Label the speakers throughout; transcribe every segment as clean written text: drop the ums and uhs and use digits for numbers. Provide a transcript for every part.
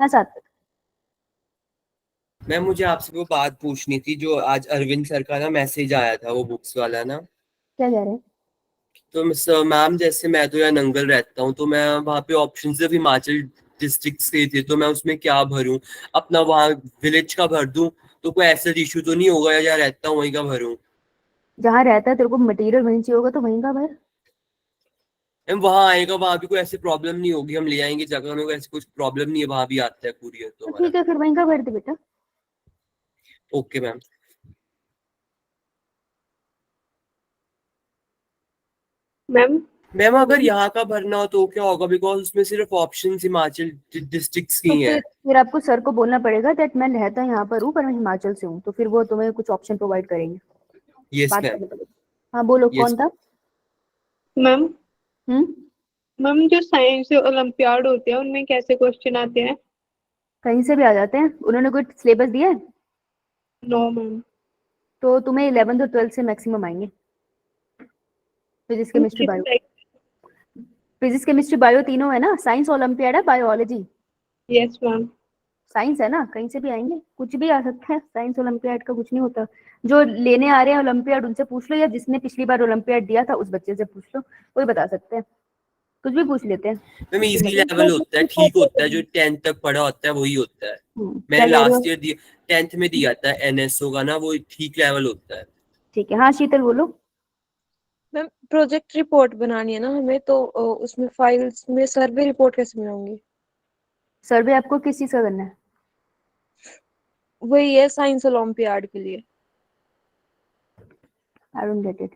Speaker 1: हाँ सात्विक।
Speaker 2: मैम मुझे आपसे वो बात पूछनी थी, जो आज अरविंद सर का ना मैसेज आया था, वो बुक्स वाला ना।
Speaker 1: क्या कह रहे हैं?
Speaker 2: तो मैम जैसे मैं तो यहाँ नंगल रहता हूँ, तो मैं वहाँ पे ऑप्शन सिर्फ हिमाचल डिस्ट्रिक्ट के थे, तो मैं उसमें क्या भरूँ? अपना वहाँ विलेज का भर दूँ तो कोई ऐसा इशू तो नहीं होगा, या जहाँ रहता हूँ वहीं का भरूँ?
Speaker 1: जहाँ रहता है तेरे को मटेरियल वहीं चाहिए होगा तो वहीं का भर।
Speaker 2: मैम वहाँ आएगा, वहाँ भी कोई ऐसी प्रॉब्लम नहीं होगी, हम ले आएंगे जगह में, कोई ऐसी कुछ प्रॉब्लम नहीं है, वहाँ भी आता है कुरियर तो
Speaker 1: तो
Speaker 2: हमारा।
Speaker 1: ठीक है फिर वहीं का भर दे बेटा।
Speaker 2: Okay ma'am.
Speaker 3: मैम
Speaker 2: मैम अगर यहाँ का भरना हो तो क्या होगा? बिकॉज उसमें सिर्फ ऑप्शन हिमाचल डिस्ट्रिक्ट्स
Speaker 1: तो
Speaker 2: की हैं।
Speaker 1: फिर आपको सर को बोलना पड़ेगा दैट मैं रहता यहाँ पर हूँ पर मैं हिमाचल से हूँ, तो फिर वो तुम्हें कुछ ऑप्शन प्रोवाइड करेंगे।
Speaker 2: यस
Speaker 1: बात
Speaker 2: मैम।
Speaker 1: करनी पड़ेगी। हाँ बोलो
Speaker 2: यस
Speaker 1: कौन था?
Speaker 3: मैम
Speaker 1: हम्म।
Speaker 3: मैम जो साइंस ओलंपियाड होते हैं उनमें कैसे क्वेश्चन आते हैं?
Speaker 1: कहीं से भी आ जाते हैं, उन्होंने कोई सिलेबस दिया है?
Speaker 3: No ma'am.
Speaker 1: तो तुम्हें 11th और 12th से मैक्सिमम आएंगे। Physics chemistry bio. Physics chemistry bio तीनों है ना, साइंस ओलंपियाड है, बायोलॉजी।
Speaker 3: Yes ma'am.
Speaker 1: साइंस है ना, कहीं से भी आएंगे, कुछ भी आ सकता है, साइंस ओलंपियाड का कुछ नहीं होता। जो लेने आ रहे हैं ओलंपियाड उनसे पूछ लो, या जिसने पिछली बार ओलंपियाड दिया था उस बच्चे से पूछ लो, कोई बता सकते हैं, कुछ भी पूछ लेते हैं।
Speaker 2: मैम इजी लेवल होता है, ठीक होता है, जो 10th तक पढ़ा होता है वही होता है।
Speaker 1: क्या
Speaker 2: मैंने
Speaker 1: कह रहे हो?
Speaker 2: लास्ट ईयर दिया, 10th में दिया था एनएसओ का ना, वो ठीक लेवल होता है।
Speaker 1: ठीक है, हाँ शीतल बोलो।
Speaker 4: मैम प्रोजेक्ट रिपोर्ट बनानी है ना हमें, तो उसमें फाइल्स में सर्वे रिपोर्ट कैसे बनाऊंगी?
Speaker 1: सर्वे आपको किस चीज का करना है?
Speaker 4: वही है साइंस ओलंपियाड के लिए।
Speaker 1: I don't get it.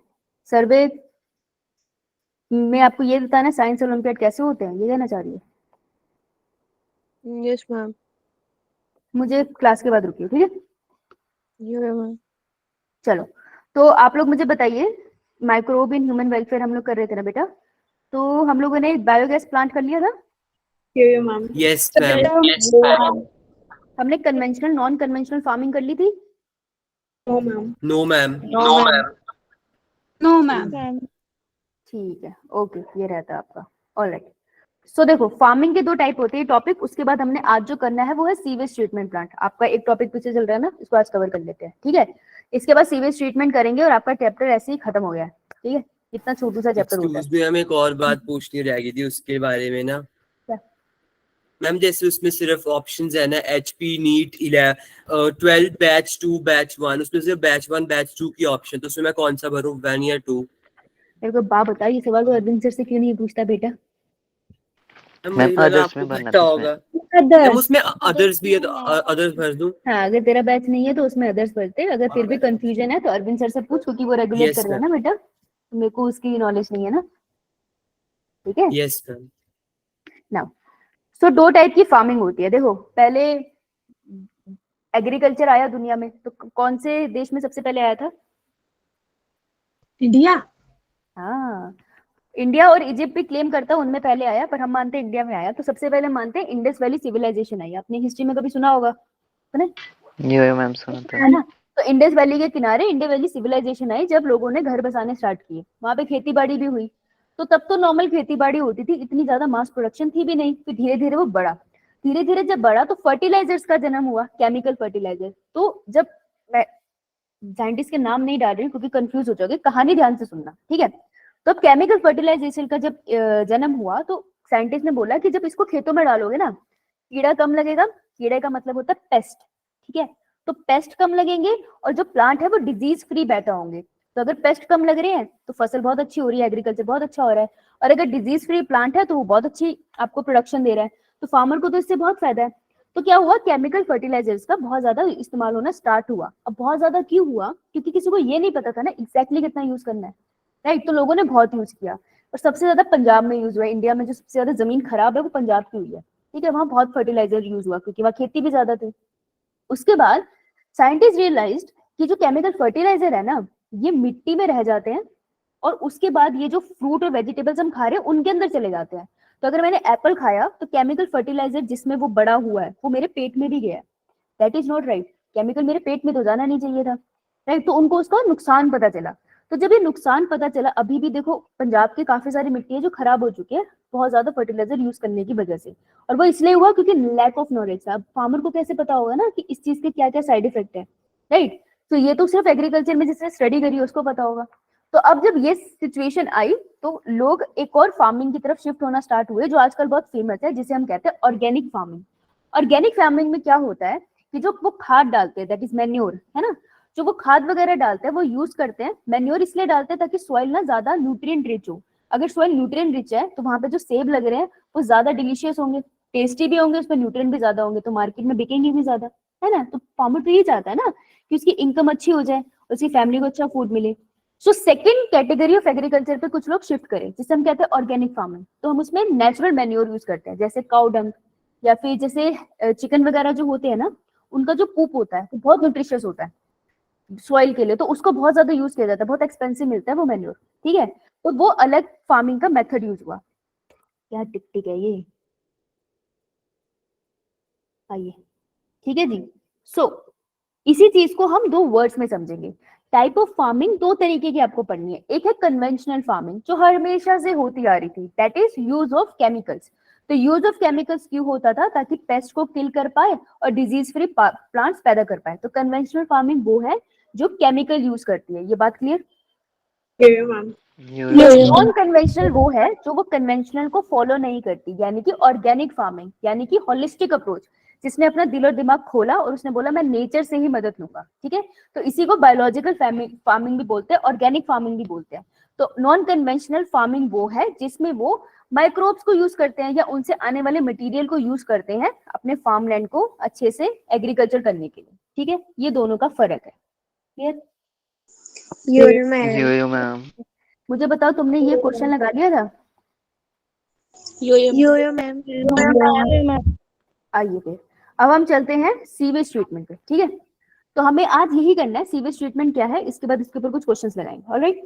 Speaker 1: Survey में आपको ये बताना साइंस ओलंपियाड कैसे होते हैं, ये कहना चाह रही है?
Speaker 4: Yes ma'am.
Speaker 1: मुझे क्लास के बाद रुकिए, ठीक है?
Speaker 4: ये मैम।
Speaker 1: चलो, तो आप लोग मुझे बताइए, माइक्रोब इन ह्यूमन वेलफेयर हम लोग कर रहे थे ना बेटा, तो हम लोगों ने बायोगैस प्लांट कर लिया था।
Speaker 3: ये मैम।
Speaker 2: Yes ma'am.
Speaker 1: हमने कन्वेंशनल नॉन कन्वेंशनल फार्मिंग कर ली थी।
Speaker 3: No ma'am.
Speaker 2: No ma'am.
Speaker 4: No ma'am.
Speaker 5: No ma'am.
Speaker 1: ठीक है, ओके, ये रहता है आपका। ऑलराइट। सो देखो, फार्मिंग के दो टाइप होते हैं टॉपिक, उसके बाद हमने आज जो करना है वो है सीवेज ट्रीटमेंट प्लांट। आपका एक टॉपिक पीछे चल रहा है ना, इसको आज कवर कर लेते हैं, ठीक है? इसके बाद सीवेज ट्रीटमेंट करेंगे और आपका चैप्टर ऐसे ही खत्म हो गया है, ठीक है? इतना छोटू सा चैप्टर होता है।
Speaker 2: एक्सक्यूज मी, हमें एक और बात पूछनी रह गई थी उसके बारे में ना।
Speaker 1: क्या?
Speaker 2: मैम जैसे उसमें सिर्फ ऑप्शंस है ना, एचपी नीट 12 बैच 2 बैच 1, उसमें सिर्फ बैच 1 बैच 2 की ऑप्शन, तो उसमें मैं कौन सा भरूं, 1 या 2?
Speaker 1: मेरे को बाप बता, ये सवाल तो अरविंद सर से क्यों नहीं पूछता बेटा?
Speaker 2: मुझे लगा आपको पता होगा। मैम उसमें अदर्स भी है, तो अदर्स भर दूं?
Speaker 1: हाँ, अगर तेरा बैच नहीं है तो उसमें अदर्स भरते हैं। अगर फिर भी कंफ्यूजन है तो अरविंद सर से पूछ, क्योंकि वो रेगुलेट कर
Speaker 2: यस
Speaker 1: रहे हैं
Speaker 2: मैम।
Speaker 1: ना बेटा, तो मेरे को उसकी नॉलेज नहीं है ना, ठीक है?
Speaker 2: Yes ma'am.
Speaker 1: नाउ, सो दो टाइप की फार्मिंग होती है। देखो, पहले एग्रीकल्चर आया दुनिया में तो कौन से देश में सबसे पहले आया था?
Speaker 5: इंडिया।
Speaker 1: हाँ, इंडिया और इजिप्ट भी क्लेम करता है उनमें पहले आया, पर हम मानते हैं इंडिया में आया। तो सबसे पहले मानते हैं इंडस वैली सिविलाइजेशन आई। आपने हिस्ट्री में कभी सुना होगा, सुना
Speaker 6: मैम सुना था।
Speaker 1: है ना? तो इंडस वैली के किनारे इंडस वैली सिविलाइजेशन आई, जब लोगों ने घर बसाने स्टार्ट किए, वहां पे खेती बाड़ी भी हुई। तो तब तो नॉर्मल खेती बाड़ी होती थी, इतनी ज्यादा मास प्रोडक्शन थी भी नहीं। फिर धीरे धीरे वो बढ़ा, धीरे धीरे जब बढ़ा तो फर्टिलाइजर्स का जन्म हुआ, केमिकल फर्टिलाइजर। तो जब मैं साइंटिस्ट के नाम नहीं डाल रही हूँ क्योंकि कंफ्यूज हो जाओगे, कहानी ध्यान से सुनना, ठीक है? तो अब केमिकल फर्टिलाइजेशन का जब जन्म हुआ तो साइंटिस्ट ने बोला कि जब इसको खेतों में डालोगे ना, कीड़ा कम लगेगा। कीड़े का मतलब होता है पेस्ट, ठीक है? तो पेस्ट कम लगेंगे और जो प्लांट है वो डिजीज फ्री बैठा होंगे। तो अगर पेस्ट कम लग रहे हैं तो फसल बहुत अच्छी हो रही है, एग्रीकल्चर बहुत अच्छा हो रहा है। और अगर डिजीज फ्री प्लांट है तो वो बहुत अच्छी आपको प्रोडक्शन दे रहा है। तो फार्मर को तो इससे बहुत फायदा है। तो क्या हुआ, केमिकल फर्टिलाइजर्स का बहुत ज्यादा इस्तेमाल होना स्टार्ट हुआ। अब बहुत ज्यादा क्यों हुआ? क्योंकि किसी को ये नहीं पता था ना एग्जैक्टली कितना यूज करना है, राइट? तो लोगों ने बहुत यूज किया और सबसे ज्यादा पंजाब में यूज हुआ। इंडिया में जो सबसे ज्यादा जमीन खराब है वो पंजाब की हुई है, ठीक है? वहां बहुत फर्टिलाइजर यूज हुआ क्योंकि वहां खेती भी ज्यादा थी। उसके बाद साइंटिस्ट रियलाइज्ड कि जो केमिकल फर्टिलाइजर है ना, ये मिट्टी में रह जाते हैं और उसके बाद ये जो फ्रूट और वेजिटेबल्स हम खा रहे हैं उनके अंदर चले जाते हैं। तो अगर मैंने एप्पल खाया तो केमिकल फर्टिलाइजर जिसमें वो बड़ा हुआ है वो मेरे पेट में भी गया है। That is not right. Chemical मेरे पेट में तो जाना नहीं चाहिए था, राइट? तो उनको उसका नुकसान पता चला। तो जब ये नुकसान पता चला, अभी भी देखो पंजाब की काफी सारी मिट्टी है जो खराब हो चुकी है बहुत ज्यादा फर्टिलाइजर यूज करने की वजह से, और वो इसलिए हुआ क्योंकि लैक ऑफ नॉलेज था। अब फार्मर को कैसे पता होगा ना कि इस चीज के क्या क्या साइड इफेक्ट है, राइट? तो ये तो सिर्फ एग्रीकल्चर में जिसने स्टडी करी है उसको पता होगा। तो अब जब ये सिचुएशन आई तो लोग एक और फार्मिंग की तरफ शिफ्ट होना स्टार्ट हुए जो आजकल बहुत फेमस है, जिसे हम कहते हैं ऑर्गेनिक फार्मिंग। ऑर्गेनिक फार्मिंग में क्या होता है कि जो वो खाद डालते हैं, दैट इज मैन्योर, है ना, जो वो खाद वगैरह डालते हैं वो यूज करते हैं। मैन्योर इसलिए डालते हैं ताकि सॉइल ना ज्यादा न्यूट्रिएंट रिच हो। अगर सॉइल न्यूट्रिएंट रिच है तो वहां पे जो सेब लग रहे हैं वो ज्यादा डिलीशियस होंगे, टेस्टी भी होंगे, उसमें न्यूट्रिएंट भी ज्यादा होंगे, तो मार्केट में बिकेंगे भी ज्यादा, है ना। तो फार्मर तो ये चाहता है ना कि उसकी इनकम अच्छी हो जाए, उसकी फैमिली को अच्छा फूड मिले। So second category of agriculture पे कुछ लोग शिफ्ट करें जिसे हम कहते हैं ऑर्गेनिक फार्मिंग। तो हम उसमें नेचुरल मैन्योर यूज करते हैं, जैसे काउ डंग, या फिर जैसे चिकन वगैरह जो होते हैं ना, उनका जो पूप होता है वो बहुत न्यूट्रिशियस होता है सॉइल के लिए, तो उसको बहुत ज्यादा यूज किया जाता है, बहुत एक्सपेंसिव मिलता है वो मैन्योर, ठीक है। तो वो अलग फार्मिंग का मेथड यूज हुआ। क्या टिक टिक है ये, आइए, ठीक है जी। सो इसी चीज को हम दो वर्ड्स में समझेंगे। टाइप ऑफ फार्मिंग दो तरीके की आपको पढ़नी है। एक है कन्वेंशनल फार्मिंग जो हमेशा से होती आ रही थी, that is use of chemicals. तो यूज ऑफ केमिकल्स क्यों होता था? ताकि पेस्ट को किल कर पाए और डिजीज फ्री प्लांट्स पैदा कर पाए। तो कन्वेंशनल फार्मिंग वो है जो केमिकल यूज करती है। ये बात क्लियर?
Speaker 3: मैम।
Speaker 1: नॉन कन्वेंशनल वो है जो वो कन्वेंशनल को फॉलो नहीं करती, यानी कि ऑर्गेनिक फार्मिंग, यानी कि होलिस्टिक अप्रोच, जिसने अपना दिल और दिमाग खोला और उसने बोला मैं नेचर से ही मदद लूंगा, ठीक है। तो इसी को बायोलॉजिकल फार्मिंग भी बोलते हैं, ऑर्गेनिक फार्मिंग भी बोलते हैं। तो नॉन कन्वेंशनल फार्मिंग वो है जिसमें वो माइक्रोब्स को यूज करते हैं या उनसे आने वाले मटेरियल को यूज करते हैं अपने फार्म लैंड को अच्छे से एग्रीकल्चर करने के लिए, ठीक है। ये दोनों का फर्क है, क्लियर?
Speaker 6: यो मैम।
Speaker 1: मुझे बताओ, तुमने ये क्वेश्चन लगा लिया था?
Speaker 4: यो मैम।
Speaker 1: आइए फिर अब हम चलते हैं सीवेज ट्रीटमेंट पे, ठीक है। तो हमें आज यही करना है, सीवेज ट्रीटमेंट क्या है, इसके बाद इसके ऊपर कुछ क्वेश्चंस लगाएंगे, ऑलराइट।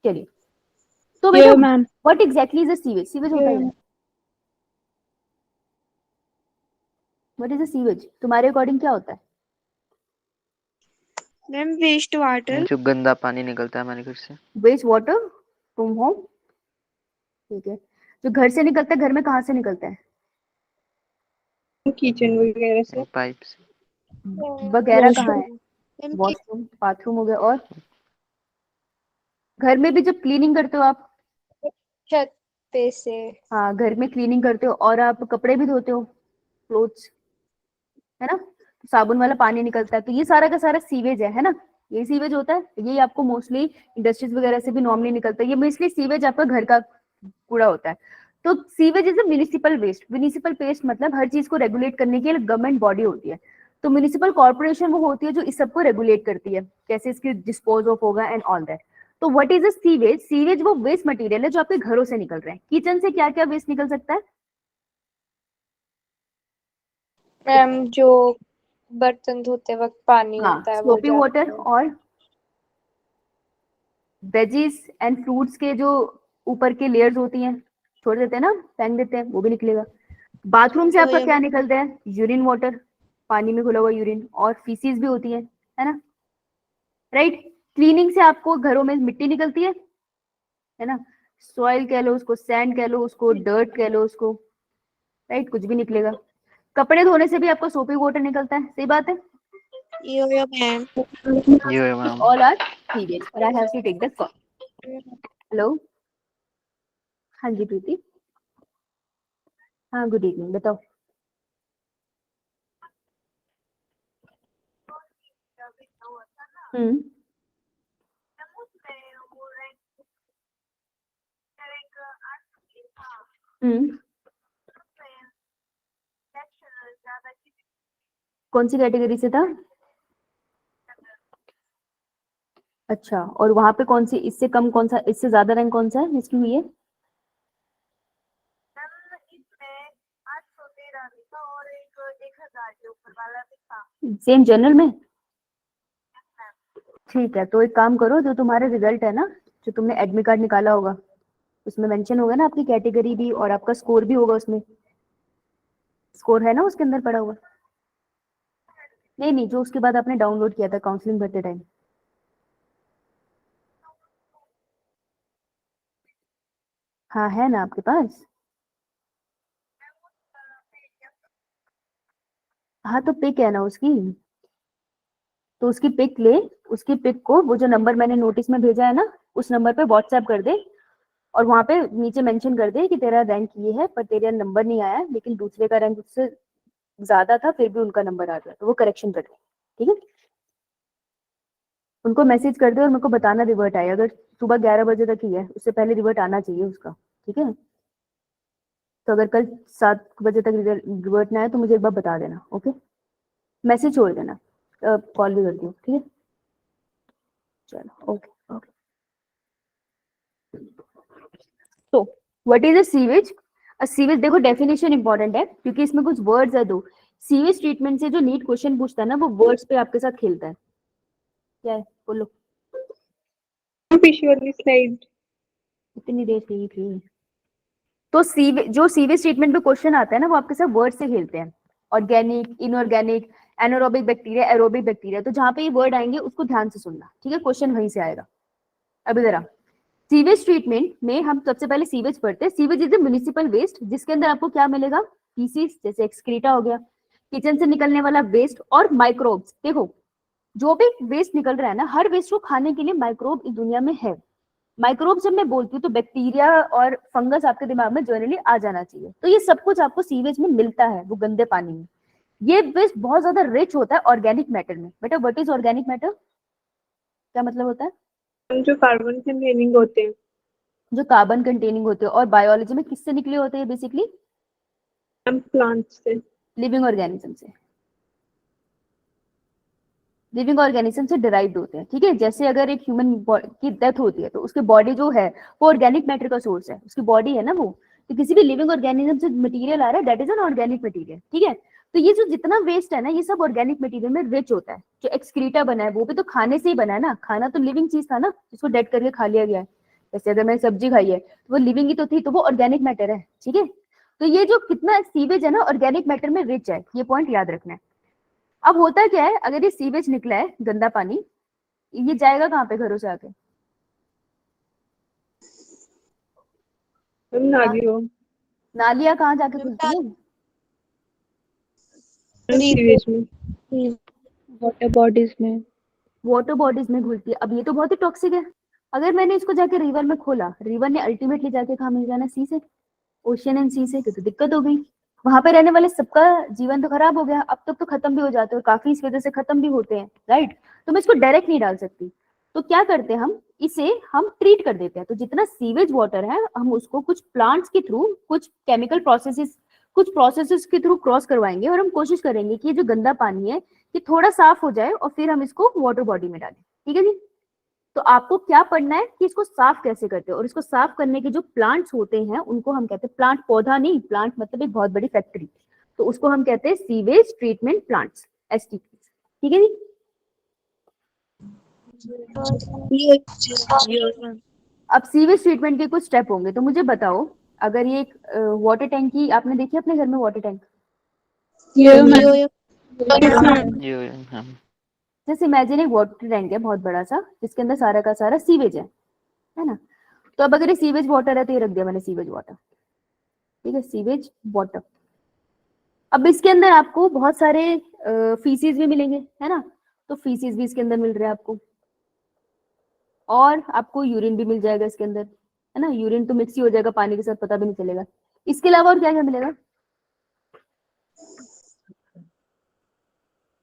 Speaker 1: चलिए, तो बेटा
Speaker 5: ma'am.
Speaker 1: What exactly is a sewage? Sewage होता है, व्हाट इज अ सीवेज? तुम्हारे अकॉर्डिंग क्या होता है?
Speaker 4: Ma'am waste water.
Speaker 6: जो गंदा पानी निकलता है हमारे घर से।
Speaker 1: वेस्ट वाटर फ्रॉम होम, ठीक है। जो घर से निकलता है, घर में कहाँ से निकलता है?
Speaker 3: किचन वगैरह से।
Speaker 6: पाइप से।
Speaker 1: वगैरह कहाँ है? वॉशरूम, बाथरूम हो गया, और घर में भी जब क्लीनिंग करते हो आप,
Speaker 4: छत पे से।
Speaker 1: हाँ घर में क्लीनिंग करते हो और आप कपड़े भी धोते हो, क्लोथ्स, है ना, तो साबुन वाला पानी निकलता है, तो ये सारा का सारा सीवेज है ना। ये सीवेज होता है, यही आपको मोस्टली इंडस्ट्रीज वगैरह से भी नॉर्मली निकलता है। ये मोस्टली सीवेज आपका घर का कूड़ा होता है। तो sewage is a municipal waste. Municipal waste मतलब हर चीज को रेगुलेट करने के लिए गवर्नमेंट बॉडी होती है। तो म्युनिसिपल कॉर्पोरेशन वो होती है जो इस सबको रेगुलेट करती है, कैसे इसकी डिस्पोज ऑफ होगा एंड ऑल दैट। तो what is a sewage? Sewage वो वेस्ट मटेरियल है जो आपके घरों से निकल रहे हैं। किचन से क्या क्या वेस्ट निकल सकता है?
Speaker 4: मैम जो बर्तन धोते वक्त पानी
Speaker 1: हाँ,
Speaker 4: होता है वो
Speaker 1: सोपी
Speaker 4: जाता
Speaker 1: वाटर,
Speaker 4: है।
Speaker 1: और वेजीज एंड फ्रूट्स के जो ऊपर के लेयर्स होती हैं, छोड़ देते हैं ना, फेंक देते हैं, वो भी निकलेगा। बाथरूम से आपका क्या निकलता है? यूरिन वाटर, पानी में घुला हुआ यूरिन, और फीसिस भी होती है ना, राइट। क्लीनिंग से आपको घरों में मिट्टी निकलती है ना, सॉइल कह लो उसको, सैंड कह लो उसको, डर्ट कह लो उसको, राइट, कुछ भी निकलेगा। कपड़े धोने से भी आपको सोपी वाटर निकलता है, सही बात है।
Speaker 4: Yo ma'am.
Speaker 6: Yo ma'am.
Speaker 1: All are sewage और I have to take the call. Hello, हाँ जी प्रीति, हाँ गुड इवनिंग, बताओ। हम्म, हम्म, कौन सी कैटेगरी से था? अच्छा, और वहां पे कौन सी, इससे कम कौन सा, इससे ज्यादा रैंक कौन सा है जिसकी हुई है? सेम जनरल में? ठीक है, तो एक काम करो, जो तुम्हारे रिजल्ट है ना, जो तुमने एडमिट कार्ड निकाला होगा, उसमें मेंशन होगा ना आपकी कैटेगरी भी और आपका स्कोर भी होगा उसमें। स्कोर है ना उसके अंदर पड़ा हुआ? नहीं नहीं, जो उसके बाद आपने डाउनलोड किया था काउंसलिंग भरते टाइम। हाँ है ना आपके पास। हाँ तो पिक है ना उसकी, तो उसकी पिक ले, उसकी पिक को वो जो नंबर मैंने नोटिस में भेजा है ना उस नंबर पे व्हाट्सएप कर दे, और वहां पे नीचे मेंशन कर दे कि तेरा रैंक ये है पर तेरा नंबर नहीं आया, लेकिन दूसरे का रैंक उससे ज्यादा था फिर भी उनका नंबर आ गया, तो वो करेक्शन कर दे। ठीक है, उनको मैसेज कर दे और मेरे को बताना रिवर्ट आए, अगर सुबह 11 बजे तक ही है उससे पहले रिवर्ट आना चाहिए उसका। ठीक है, तो अगर कल 7 बजे तक रिवर्ट ना आए तो मुझे एक बार बता देना। ओके, मैसेज छोड़ देना, कॉल भी कर दियो। ठीक है, चलो ओके ओके। तो what is a sewage? A sewage, देखो डेफिनेशन इंपॉर्टेंट है क्योंकि इसमें कुछ वर्ड्स है दो। सीवेज ट्रीटमेंट से जो नीट क्वेश्चन पूछता है ना वो वर्ड्स पे आपके साथ खेलता है। क्या है बोलो,
Speaker 3: Visually slide.
Speaker 1: इतनी देर से ही थी। तो जो सीवेज ट्रीटमेंट पे क्वेश्चन आता है ना वो आपके साथ वर्ड से खेलते हैं, organic, inorganic, anaerobic bacteria, aerobic bacteria. तो जहां पे ये वर्ड आएंगे उसको ध्यान से सुनना। ठीक है, क्वेश्चन वहीं से आएगा। अभी जरा सीवेज ट्रीटमेंट में हम सबसे पहले सीवेज पढ़ते हैं। Sewage is a municipal waste जिसके अंदर आपको क्या मिलेगा, फीसिस जैसे एक्सक्रीटा हो गया, किचन से निकलने वाला वेस्ट और माइक्रोब्स। देखो जो भी वेस्ट निकल रहा है ना, हर वेस्ट को खाने के लिए माइक्रोब इस दुनिया में है। माइक्रोब जब मैं बोलती हूँ तो बैक्टीरिया और फंगस आपके दिमाग में जनरली आ जाना चाहिए। तो ये सब कुछ आपको सीवेज में मिलता है, वो गंदे पानी में। ये वेस्ट बहुत ज्यादा रिच होता है ऑर्गेनिक मैटर में। बेटा व्हाट इज ऑर्गेनिक मैटर, क्या मतलब होता है?
Speaker 3: जो कार्बन कंटेनिंग होते हैं,
Speaker 1: जो कार्बन कंटेनिंग होते हैं। और बायोलॉजी में किससे निकले होते हैं बेसिकली?
Speaker 3: प्लांट्स से।
Speaker 1: लिविंग ऑर्गेनिज्म से, लिविंग ऑर्गेनिज्म से डिराइव्ड होते हैं। ठीक है, जैसे अगर एक ह्यूमन की डेथ होती है तो उसकी बॉडी जो है वो ऑर्गेनिक मैटर का सोर्स है, उसकी बॉडी है ना वो। तो किसी भी लिविंग ऑर्गेनिज्म से मटेरियल आ रहा है, that is an organic material. ठीक है, तो ये जो जितना वेस्ट है ना ये सब ऑर्गेनिक मटेरियल में रिच होता है। जो एक्सक्रीटा बना है वो भी तो खाने से ही बना है ना, खाना तो लिविंग चीज था ना जिसको डेड करके खा लिया गया है। जैसे अगर मैंने सब्जी खाई है तो वो लिविंग ही तो थी, तो वो ऑर्गेनिक मैटर है। ठीक है, तो ये जो कितना सीवेज है ना ऑर्गेनिक मैटर में रिच है, ये पॉइंट याद रखना है। अब होता क्या है, अगर ये सीवेज निकला है गंदा पानी, ये जाएगा कहाँ पे घरों से आके?
Speaker 3: नालियों,
Speaker 1: नालियां कहाँ जाके खुलती है?
Speaker 3: सीवेज में।
Speaker 5: वाटर बॉडीज में।
Speaker 1: वाटर बॉडीज में घुलती है। अब ये तो बहुत ही टॉक्सिक है। अगर मैंने इसको जाके रिवर में खोला, रिवर ने अल्टीमेटली जाके कहाँ मिल जाना? सी से, ओशियन एंड सी से। तो दिक्कत हो गई, वहां पे रहने वाले सबका जीवन तो खराब हो गया। अब तक तो खत्म भी हो जाते हैं, काफी इस वजह से खत्म भी होते हैं, राइट। तो मैं इसको डायरेक्ट नहीं डाल सकती, तो क्या करते हैं हम, इसे हम ट्रीट कर देते हैं। तो जितना सीवेज वाटर है हम उसको कुछ प्लांट्स के थ्रू, कुछ केमिकल प्रोसेसेस, कुछ प्रोसेसेस के थ्रू क्रॉस करवाएंगे और हम कोशिश करेंगे कि ये जो गंदा पानी है ये थोड़ा साफ हो जाए और फिर हम इसको वाटर बॉडी में डालें। ठीक है जी, तो आपको क्या पढ़ना है कि इसको साफ कैसे करते हैं, और इसको साफ करने के जो प्लांट्स होते हैं उनको हम कहते हैं, प्लांट पौधा नहीं, प्लांट मतलब एक बहुत बड़ी फैक्ट्री, तो उसको हम कहते हैं सीवेज ट्रीटमेंट प्लांट्स, एसटीपी। ठीक है जी। अब सीवेज ट्रीटमेंट के कुछ स्टेप होंगे, तो मुझे बताओ, अगर ये एक वाटर टैंक की आपने देखी अपने घर में वाटर टैंक?
Speaker 6: मैम।
Speaker 1: जैसे इमेजिन एक वाटर टैंक है बहुत बड़ा सा जिसके अंदर सारा का सारा सीवेज है ना। तो अब अगर ये सीवेज वाटर है तो ये रख दिया मैंने सीवेज वाटर। ठीक है, सीवेज वाटर। अब इसके अंदर आपको बहुत सारे फीसिस भी मिलेंगे, है ना। तो फीसिस भी इसके अंदर मिल रहा है आपको, और आपको यूरिन भी मिल जाएगा इसके अंदर, है ना। यूरिन तो मिक्स ही हो जाएगा पानी के साथ, पता भी नहीं चलेगा। इसके अलावा और क्या क्या मिलेगा?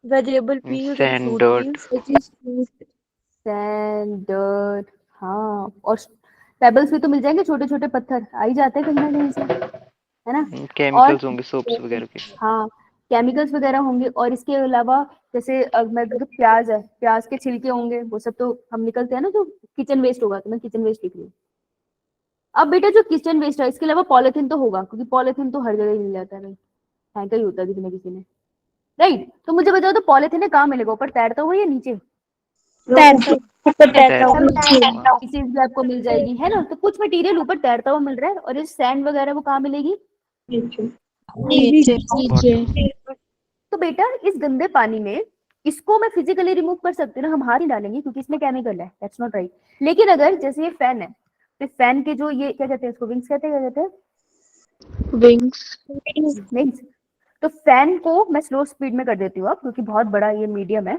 Speaker 4: वेजिटेबल पील्स और
Speaker 6: sand,
Speaker 4: fruit
Speaker 6: dirt.
Speaker 4: Peels.
Speaker 1: Sand, dirt, हाँ, और पेबल्स भी तो मिल जाएंगे, छोटे छोटे पत्थर आ ही जाते हैं कहीं ना कहीं से, है ना। और
Speaker 6: केमिकल्स होंगे, सोप्स वगैरह के।
Speaker 1: हाँ, केमिकल्स वगैरह होंगे। और इसके अलावा जैसे मैं जो प्याज है, प्याज के छिलके होंगे, वो सब तो हम निकलते हैं ना, जो किचन वेस्ट होगा, तो मैं किचन वेस्ट लिख रही हूँ। अब बेटा जो किचन वेस्ट है इसके अलावा पॉलिथीन तो होगा, क्योंकि पॉलिथीन तो हर जगह ही मिल जाता है भाई, फेंका ही होता है किसी न किसी ने, राइट। तो मुझे बताओ, तो पॉलिथीन कहाँ मिलेगा, ऊपर तैरता हुआ या नीचे? चीज भी आपको मिल जाएगी, है ना। तो कुछ मटेरियल ऊपर तैरता हुआ मिल रहा है, और ये सैंड वगैरह वो कहाँ मिलेगी? तो बेटा इस गंदे पानी में इसको मैं फिजिकली रिमूव कर सकती हूँ ना, हम हाथ ही डालेंगे क्योंकि इसमें केमिकल है, दैट्स नॉट राइट। लेकिन अगर जैसे ये फैन है, तो फैन के जो ये क्या कहते हैं, इसको विंग्स कहते हैं, क्या कहते हैं,
Speaker 5: विंग्स।
Speaker 1: विंग्स। तो फैन को मैं स्लो स्पीड में कर देती हूँ अब, क्योंकि बहुत बड़ा ये मीडियम है,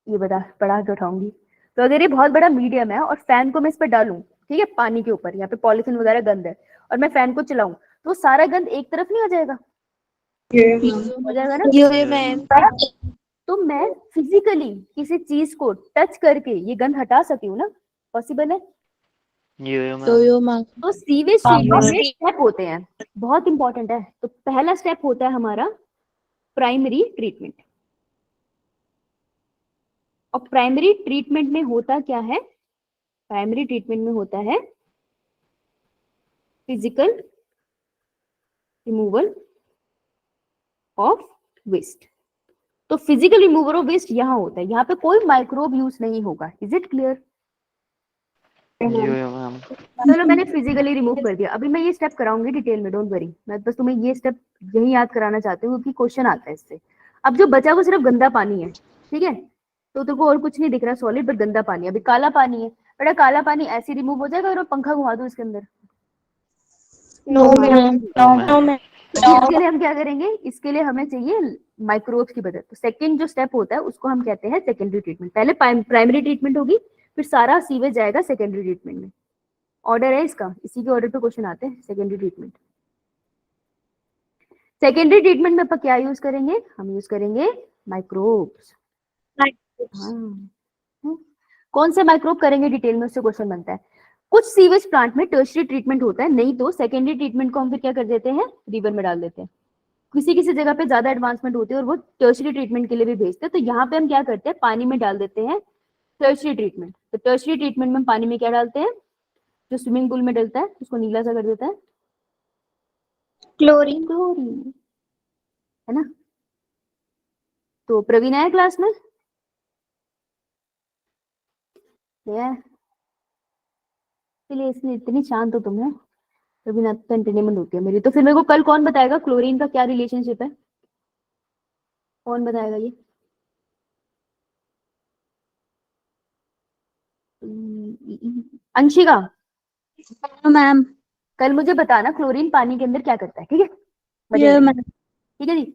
Speaker 1: ये बढ़ा के उठाऊंगी। तो अगर ये बहुत बड़ा मीडियम है और फैन को मैं इस पर डालूं, ठीक है, पानी के ऊपर, यहाँ पे पॉलिथीन वगैरह गंद है, और मैं फैन को चलाऊं, तो सारा गंद एक तरफ नहीं आ जाएगा, हो जाएगा ना।
Speaker 4: ये मैम
Speaker 1: तो मैं फिजिकली किसी चीज को टच करके ये गंद हटा सकती हूँ ना, पॉसिबल है।
Speaker 6: यो मैम
Speaker 1: तो सीवेज ट्रीटमेंट में स्टेप होते हैं, बहुत इंपॉर्टेंट है। तो पहला स्टेप होता है हमारा प्राइमरी ट्रीटमेंट। और प्राइमरी ट्रीटमेंट में होता क्या है, प्राइमरी ट्रीटमेंट में होता है फिजिकल रिमूवल ऑफ वेस्ट। तो फिजिकल रिमूवल ऑफ वेस्ट यहाँ होता है, यहाँ पे कोई माइक्रोब यूज नहीं होगा। Is it clear?
Speaker 6: Yo ma'am
Speaker 1: चलो मैंने फिजिकली रिमूव कर दिया, अभी मैं ये स्टेप कराऊंगी डिटेल में, डोंट वरी। मैं बस तुम्हें ये स्टेप यही याद कराना चाहती हूँ, क्योंकि क्वेश्चन आता है इससे। अब जो बचा वो सिर्फ गंदा पानी है, ठीक है, तो तेरे को और कुछ नहीं दिख रहा सॉलिड, बट गंदा पानी है। अभी काला पानी है, बेटा काला पानी ऐसे रिमूव हो जाएगा, और पंखा घुमा दो इसके अंदर।
Speaker 3: No ma'am.
Speaker 6: नो मैम
Speaker 1: तो इसके लिए हम क्या करेंगे, इसके लिए हमें चाहिए माइक्रोब्स की मदद। तो सेकंड जो स्टेप होता है उसको हम कहते हैं सेकेंडरी ट्रीटमेंट। पहले प्राइमरी ट्रीटमेंट होगी, फिर सारा सीवेज जाएगा सेकेंडरी ट्रीटमेंट में। ऑर्डर है इसका, इसी के ऑर्डर पे क्वेश्चन आते हैं। सेकेंडरी ट्रीटमेंट, सेकेंडरी ट्रीटमेंट में अपन क्या यूज करेंगे, हम यूज करेंगे माइक्रोब्स। कौन से माइक्रोब करेंगे डिटेल में, उससे क्वेश्चन बनता है। कुछ सीवेज प्लांट में टर्शरी ट्रीटमेंट होता है, नहीं तो सेकेंडरी ट्रीटमेंट को हम फिर क्या कर देते हैं, रिवर में डाल देते हैं। किसी किसी जगह पे ज्यादा एडवांसमेंट होती है और वो टर्शरी ट्रीटमेंट के लिए भी भेजते हैं, तो यहाँ पे हम क्या करते हैं, पानी में डाल देते हैं टर्शरी ट्रीटमेंट। तो टर्शरी ट्रीटमेंट में हम पानी में क्या डालते हैं, जो स्विमिंग पूल में डलता है उसको नीला सा कर देता है,
Speaker 5: क्लोरीन।
Speaker 1: क्लोरीन, है ना। तो प्रवीण आया क्लास में, इसलिए इसलिए इतनी शांत हो तुम है, प्रवीण एंटरटेनमेंट होती है मेरी। तो फिर मेरे को कल कौन बताएगा क्लोरीन का क्या रिलेशनशिप है, कौन बताएगा ये? अंशिका,
Speaker 5: मैम।
Speaker 1: कल मुझे बताना क्लोरीन पानी के अंदर क्या करता है, ठीक है?
Speaker 5: ये
Speaker 1: मजे ठीक है जी।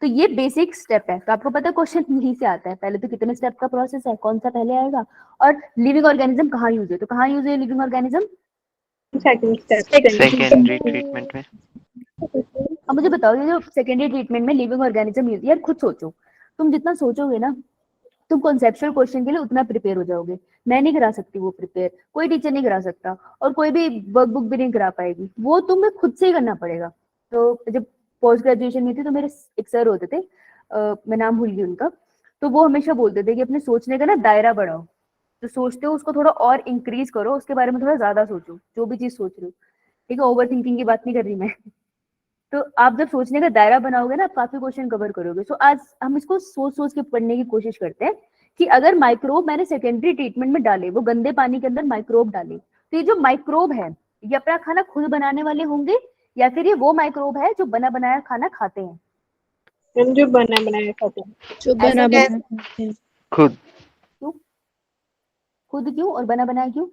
Speaker 1: तो ये बेसिक स्टेप है, तो आपको पता है क्वेश्चन यहीं से आता है। पहले तो कितने स्टेप का प्रोसेस है, कौन सा पहले आएगा, और लिविंग ऑर्गेनिज्म कहाँ यूज है, तो कहाँ यूज है living organism,
Speaker 3: second step.
Speaker 6: Secondary treatment में
Speaker 1: अब मुझे बताओ ये जो सेकेंडरी ट्रीटमेंट में लिविंग ऑर्गेनिज्म यूज, यार खुद सोचो, तुम जितना सोचोगे ना, तुम कॉन्सेप्चुअल क्वेश्चन के लिए उतना प्रिपेयर हो जाओगे। मैं नहीं करा सकती वो प्रिपेयर, कोई टीचर नहीं करा सकता, और कोई भी वर्कबुक भी नहीं करा पाएगी, वो तुम्हें खुद से ही करना पड़ेगा। तो जब पोस्ट ग्रेजुएशन में थी तो मेरे एक सर होते थे, मैं नाम भूल गई उनका, तो वो हमेशा बोलते थे कि अपने सोचने का ना दायरा बढ़ाओ, जो सोचते हो उसको थोड़ा और इंक्रीज करो, उसके बारे में थोड़ा ज्यादा सोचो, जो भी चीज सोच रहे हो, ठीक है, ओवर थिंकिंग की बात नहीं कर रही मैं। तो आप जब सोचने का दायरा बनाओगे ना, आप काफी क्वेश्चन कवर करोगे। सो आज हम इसको सोच सोच के पढ़ने की कोशिश करते हैं कि अगर माइक्रोब मैंने सेकेंडरी ट्रीटमेंट में डाले, वो गंदे पानी के अंदर माइक्रोब डाले, तो ये जो माइक्रोब है ये अपना खाना खुद बनाने वाले होंगे, या फिर ये वो माइक्रोब है जो बना बनाया खाना खाते हैं?
Speaker 3: हम जो बना बनाया खाते हैं।
Speaker 5: जो
Speaker 1: ऐसा
Speaker 5: बना
Speaker 1: कैसे?
Speaker 5: बना
Speaker 6: खुद
Speaker 1: क्यों खुद, क्यों और बना बनाया क्यों?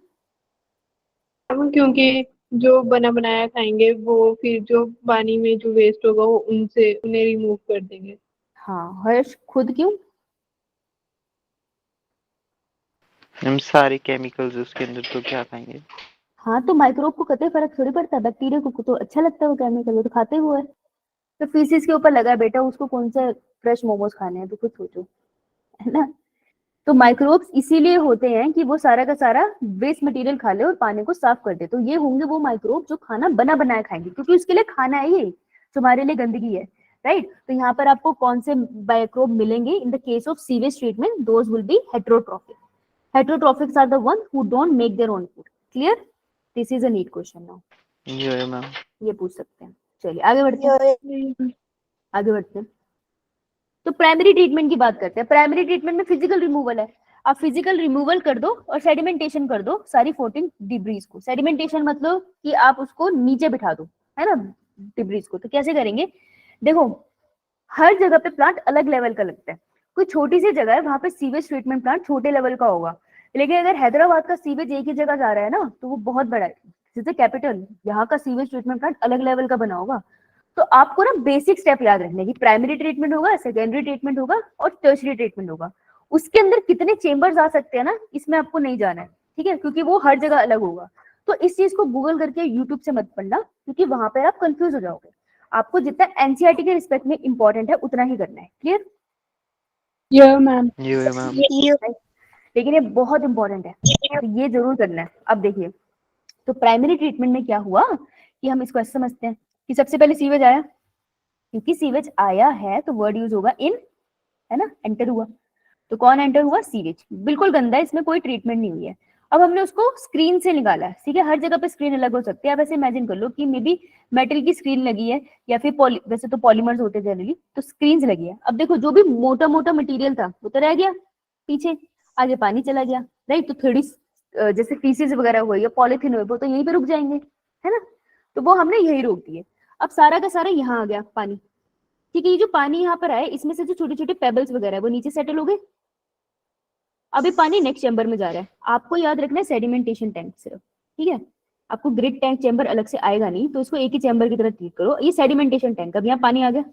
Speaker 3: हम क्योंकि जो बना बनाया खाएंगे वो फिर जो पानी में जो वेस्ट होगा वो उनसे उन्हें रिमूव कर देंगे।
Speaker 1: हाँ हर्ष, खुद क्यों?
Speaker 6: हम सारे केमिकल्स उसके अंदर तो क्या खाएंगे।
Speaker 1: हाँ तो माइक्रोब को कतई फर्क थोड़ी पड़ता है, बैक्टीरिया को तो अच्छा लगता है वो केमिकल, वो तो खाते हुए है। तो फीसिस के ऊपर लगा है बेटा, उसको कौन सा फ्रेश मोमोज खाने हैं, तो खुद सोचो, है ना। तो माइक्रोब्स इसीलिए होते हैं कि वो सारा का सारा वेस्ट मटेरियल खा ले और पानी को साफ कर दे। तो ये होंगे वो माइक्रोब जो खाना बना बनाया खाएंगे, क्योंकि उसके लिए खाना है ये, जो हमारे लिए गंदगी है, राइट। तो यहाँ पर आपको कौन से माइक्रोब मिलेंगे in the case of sewage treatment, those will be heterotrophic. Heterotrophics are the one who don't make their own food. Clear? This is a NEET question now,
Speaker 6: yo ma'am
Speaker 1: ये पूछ सकते हैं। चलिए आगे बढ़ते हैं, आगे बढ़ते हैं। तो प्राइमरी ट्रीटमेंट की बात करते हैं। प्राइमरी ट्रीटमेंट में फिजिकल रिमूवल है, आप फिजिकल रिमूवल कर दो और सेडिमेंटेशन कर दो सारी 14 डिब्रीज को। सेडिमेंटेशन मतलब कि आप उसको नीचे बिठा दो, है ना, डिब्रीज को। तो कैसे करेंगे, देखो हर जगह पे प्लांट अलग लेवल का लगता है। कोई छोटी सी जगह है वहां पे सीवेज ट्रीटमेंट प्लांट छोटे लेवल का होगा, लेकिन अगर हैदराबाद का सीवेज एक ही जगह जा रहा है ना तो वो बहुत बड़ा है, जैसे कैपिटल, यहाँ का सीवेज ट्रीटमेंट प्लांट अलग लेवल का बना होगा। तो आपको ना बेसिक स्टेप याद रखने की, प्राइमरी ट्रीटमेंट होगा, सेकेंडरी ट्रीटमेंट होगा और टर्शरी ट्रीटमेंट होगा। उसके अंदर कितने चेंबर्स आ सकते हैं ना, इसमें आपको नहीं जाना है, ठीक है, क्योंकि वो हर जगह अलग होगा। तो इस चीज को गूगल करके यूट्यूब से मत पढ़ना, क्योंकि वहां पर आप कंफ्यूज हो जाओगे। आपको जितना एनसीईआरटी के रिस्पेक्ट में इंपॉर्टेंट है उतना ही करना है। Clear?
Speaker 5: Yeah, ma'am.
Speaker 6: Yeah, ma'am.
Speaker 1: लेकिन ये बहुत इंपॉर्टेंट है, तो ये जरूर करना है। अब देखिए, तो प्राइमरी ट्रीटमेंट में क्या हुआ कि हम इसको ऐसे समझते हैं कि सबसे पहले सीवेज आया, क्योंकि सीवेज आया है तो वर्ड यूज होगा इन, है ना, एंटर हुआ। तो कौन एंटर हुआ? सीवेज। बिल्कुल गंदा है, इसमें कोई ट्रीटमेंट नहीं हुई है। अब हमने उसको स्क्रीन से निकाला है, ठीक है। हर जगह पे स्क्रीन अलग हो सकती है। आप ऐसे इमेजिन कर लो कि मे बी मेटल की स्क्रीन लगी है, या फिर वैसे तो पॉलीमर्स होते हैं जनरली, तो स्क्रीन लगी है। अब देखो, जो भी मोटा मोटा मटेरियल था वो तो रह गया पीछे, आगे पानी चला गया, राइट। तो थोड़ी जैसे फीसेस वगैरह हुई या पॉलिथीन हुई, वो तो यहीं पे रुक जाएंगे, है ना। तो वो हमने यही रोक दिए। अब सारा का सारा यहाँ आ गया पानी, ठीक है। ये जो पानी यहाँ पर आए, इसमें से जो छोटे छोटे पेबल्स वगैरह है वो नीचे सेटल हो गए। अभी पानी नेक्स्ट चैम्बर में जा रहा है। आपको याद रखना है सेडिमेंटेशन टैंक सिर्फ, ठीक है। आपको ग्रिड टैंक चैम्बर अलग से आएगा नहीं, तो इसको एक ही चैम्बर की तरह ट्रीट करो। ये सेडिमेंटेशन टैंक, अब यहाँ पानी आ गया,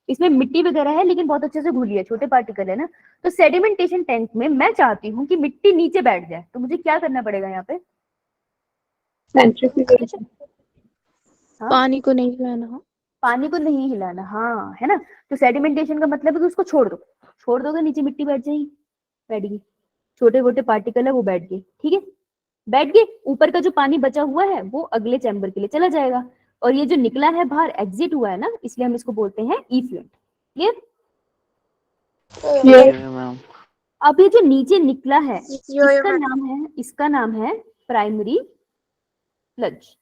Speaker 1: इसमें मिट्टी वगैरह है लेकिन बहुत अच्छे से घुली है, छोटे पार्टिकल है ना। तो सेडिमेंटेशन टैंक में मैं चाहती हूँ कि मिट्टी नीचे बैठ जाए, तो मुझे क्या करना पड़ेगा यहाँ पे?
Speaker 3: सेंट्रीफ्यूगेशन।
Speaker 1: हाँ,
Speaker 5: पानी को नहीं हिलाना।
Speaker 1: पानी को नहीं हिलाना, हाँ, है ना। तो सेडिमेंटेशन का मतलब है कि उसको छोड़ दो, छोड़ दोगे नीचे मिट्टी बैठ जाएगी, बैठ गई, छोटे मोटे पार्टिकल है वो बैठ गए, ठीक है, बैठ गए। ऊपर का जो पानी बचा हुआ है वो अगले चैम्बर के लिए चला जाएगा, और ये जो निकला है बाहर एग्जिट हुआ है ना, इसलिए हम इसको बोलते हैं effluent. Clear?
Speaker 3: Yes.
Speaker 6: Yeah, ma'am.
Speaker 1: अब ये जो नीचे निकला है
Speaker 4: यो
Speaker 1: इसका नाम है प्राइमरी स्लज,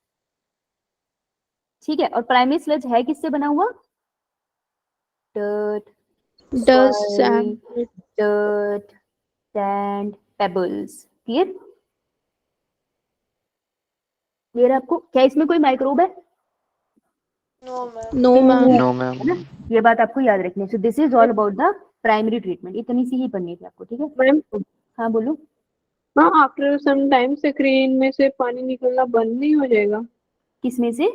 Speaker 1: ठीक है। और प्राइमरी स्लज है किससे बना हुआ? Dirt,
Speaker 5: Dust
Speaker 1: soil,
Speaker 5: and
Speaker 1: dirt, sand, pebbles। Clear? Clear आपको? क्या इसमें कोई माइक्रोब है?
Speaker 5: no, ma'am.
Speaker 6: No, ma'am.
Speaker 1: है ना, ये बात आपको याद रखनी है। So this is all about the primary treatment. इतनी सी ही पढ़नी थी आपको, ठीक है।
Speaker 3: मैम,
Speaker 1: हाँ बोलो।
Speaker 3: हाँ, आफ्टर सम टाइम स्क्रीन में से पानी निकलना बंद नहीं हो जाएगा?
Speaker 1: किसमें से?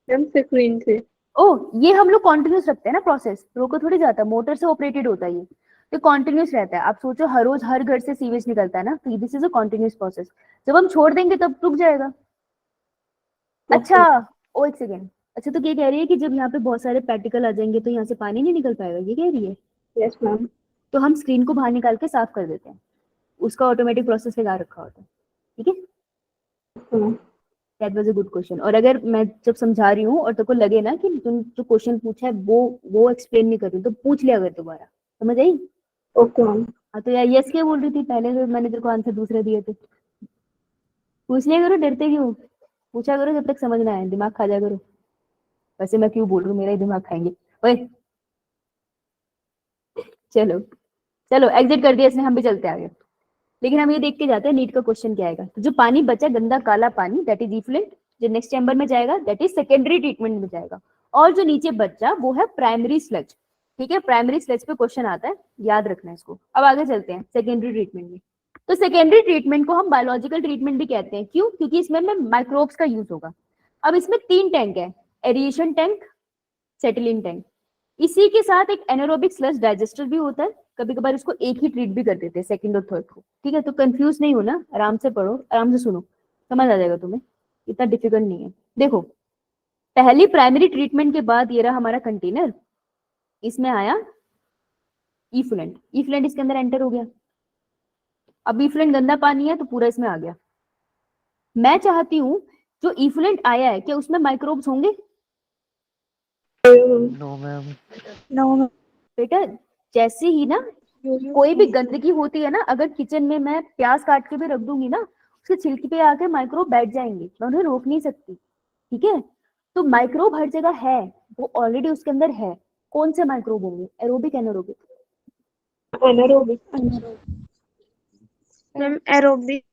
Speaker 3: मैम, स्क्रीन से।
Speaker 1: ओ, ये हम लोग कॉन्टिन्यूस रखते हैं ना, प्रोसेस रोको थोड़ी जाता, मोटर से ऑपरेटेड होता है ये, तो कॉन्टिन्यूस रहता है। आप सोचो हर रोज हर घर से सीवेज निकलता है ना, तो this is a continuous process. जब हम छोड़ देंगे तब रुक जाएगा। अच्छा, ओ एक सेकेंड, अच्छा तो क्या कह रही है कि जब यहाँ पे बहुत सारे पार्टिकल आ जाएंगे तो यहाँ से पानी नहीं निकल पाएगा, ये कह रही है?
Speaker 3: Yes ma'am.
Speaker 1: तो हम स्क्रीन को बाहर निकाल के साफ कर देते हैं, उसका ऑटोमेटिक प्रोसेस लगा रखा होता है, ठीक है। That was a good question. और अगर मैं जब समझा रही हूँ और तुमको लगे ना कि तुम जो क्वेश्चन पूछा है वो एक्सप्लेन नहीं कर रही, तो पूछ लिया अगर दोबारा, समझ आई?
Speaker 3: Okay ma'am.
Speaker 1: हाँ, तो यार यस क्या बोल रही थी पहले, तो मैंने तेरे को आंसर दूसरे दिए थे। पूछ लिया करो, डरते क्यों? पूछा करो जब तक समझ ना आए, दिमाग खा जा करो। वैसे मैं क्यों बोल रही हूँ, मेरा ही दिमाग खाएंगे। ओए चलो चलो, एग्जिट कर दिया इसने, हम भी चलते आगे। लेकिन हम ये देख के जाते हैं नीट का क्वेश्चन क्या आएगा। तो जो पानी बचा गंदा काला पानी, दैट इज इफ्लुएंट, जो नेक्स्ट चैम्बर में जाएगा दैट इज सेकेंडरी ट्रीटमेंट में जाएगा। और जो नीचे बचा वो है प्राइमरी स्लज, ठीक है। प्राइमरी स्लज पे क्वेश्चन आता है, याद रखना है इसको। अब आगे चलते हैं सेकेंडरी ट्रीटमेंट में। तो सेकेंडरी ट्रीटमेंट को हम बायोलॉजिकल ट्रीटमेंट भी कहते हैं, क्यों? क्योंकि इसमें माइक्रोब्स का यूज होगा। अब इसमें 3 टैंक है, एरिएशन टैंक, सेटिलिंग टैंक। इसी के साथ एक एनारोबिक स्लज डाइजेस्टर भी होता है। कभी कभार इसको एक ही ट्रीट भी कर देते हैं, सेकंड और थर्ड को, ठीक है। तो कंफ्यूज नहीं होना, आराम से पढ़ो, आराम से सुनो, समझ आ जाएगा तुम्हें, इतना डिफिकल्ट नहीं है। देखो, पहली प्राइमरी ट्रीटमेंट के बाद ये रहा हमारा कंटेनर, इसमें आया इफ्लुएंट, इफ्लुएंट इसके अंदर एंटर हो गया। अब इफ्लुएंट गंदा पानी है तो पूरा इसमें आ गया। मैं चाहती हूँ जो इफ्लुएंट आया है, क्या उसमें माइक्रोब्स होंगे?
Speaker 6: No, ma'am.
Speaker 5: no, ma'am.
Speaker 1: बेटा, जैसे ही ना कोई भी गंदगी होती है ना, अगर किचन में मैं प्याज काट के भी रख दूंगी ना, उसके छिलके पे आके माइक्रोब बैठ जाएंगे, मैं उन्हें रोक नहीं सकती, ठीक है। तो माइक्रोब हर जगह है, वो ऑलरेडी उसके अंदर है। कौन से माइक्रोब होंगे? Aerobic, anaerobic?
Speaker 3: Anaerobic.
Speaker 4: Ma'am aerobic.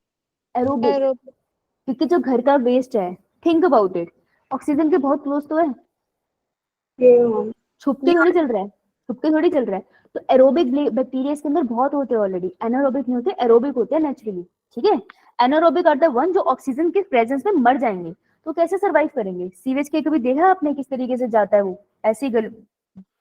Speaker 1: Aerobic, क्योंकि जो घर का वेस्ट है, थिंक अबाउट इट, ऑक्सीजन के बहुत क्लोज तो है, छुप के थोड़ी चल रहा है, छुप के थोड़ी चल रहा है। तो एरोबिक बैक्टीरिया इसके अंदर बहुत होते हैं ऑलरेडी, एनारोबिक नहीं होते, एरोबिक होते हैं नेचुरली, ठीक है। एनारोबिक आर द वन जो ऑक्सीजन के प्रेजेंस में मर जाएंगे, तो कैसे सर्वाइव करेंगे? सीवेज के कभी देखा आपने किस तरीके से जाता है वो, ऐसे ही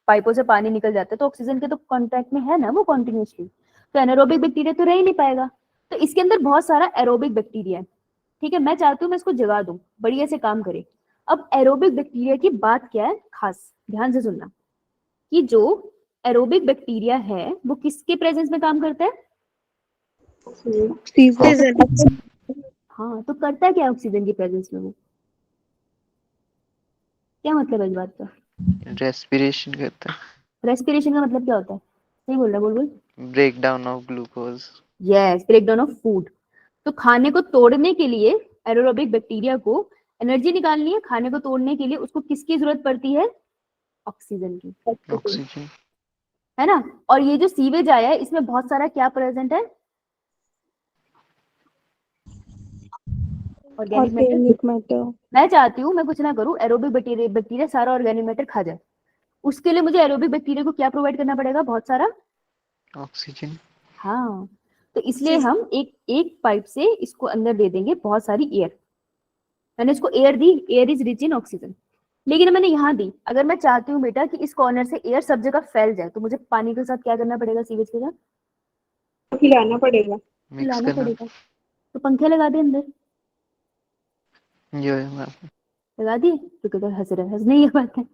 Speaker 1: पाइपों से पानी निकल जाता है, तो ऑक्सीजन के तो कांटेक्ट में है ना वो कॉन्टिन्यूसली, तो एनारोबिक बैक्टीरिया तो रह ही नहीं पाएगा। तो इसके अंदर बहुत सारा एरोबिक बैक्टीरिया है, ठीक है। मैं चाहती हूँ मैं इसको जगा दूं, बढ़िया से काम करे। अब एरोबिक बैक्टीरिया की बात क्या है खास, ध्यान से सुनना, कि जो एरोबिक बैक्टीरिया है वो किसके प्रेजेंस में काम करता है?
Speaker 5: ऑक्सीजन।
Speaker 1: हाँ, तो करता है क्या ऑक्सीजन की प्रेजेंस में वो? क्या मतलब है इस बात का?
Speaker 6: रेस्पिरेशन करता है,
Speaker 1: रेस्पिरेशन का मतलब क्या होता है? सही बोल रहा, बोल बोल।
Speaker 6: Break down of glucose.
Speaker 1: Yes, break down of food. तो खाने को तोड़ने के लिए एरोबिक बैक्टीरिया को एनर्जी निकालनी है, खाने को तोड़ने के लिए उसको किसकी जरूरत पड़ती है? ऑक्सीजन की,
Speaker 6: ऑक्सीजन।
Speaker 1: है ना। और ये जो सीवेज आया है इसमें बहुत सारा क्या प्रेजेंट है? Organic matter.
Speaker 5: Organic matter.
Speaker 1: मैं चाहती हूँ मैं कुछ ना करूँ, एरोबिक बैक्टीरिया सारा ऑर्गेनिक मैटर खा जाए। उसके लिए मुझे एरोबिक बैक्टीरिया को क्या प्रोवाइड करना पड़ेगा? बहुत सारा
Speaker 6: ऑक्सीजन।
Speaker 1: हाँ, तो इसलिए हम एक पाइप से इसको अंदर दे देंगे बहुत सारी एयर। मैंने इसको air the, air is rich in oxygen, लेकिन मैंने यहाँ दी। अगर मैं चाहती हूँ बेटा कि इस कॉर्नर से एयर सब जगह फैल जाए, तो मुझे पानी के साथ क्या करना पड़ेगा? सीवेज के साथ
Speaker 3: हिलाना पड़ेगा।
Speaker 6: मिक्स
Speaker 1: हिलाना
Speaker 6: करना।
Speaker 1: पड़ेगा। तो पंखे लगा दे अंदर,
Speaker 6: जो है मैम।
Speaker 1: लगा दिए? तो कहते हंस रहे, हंस नहीं ये बात है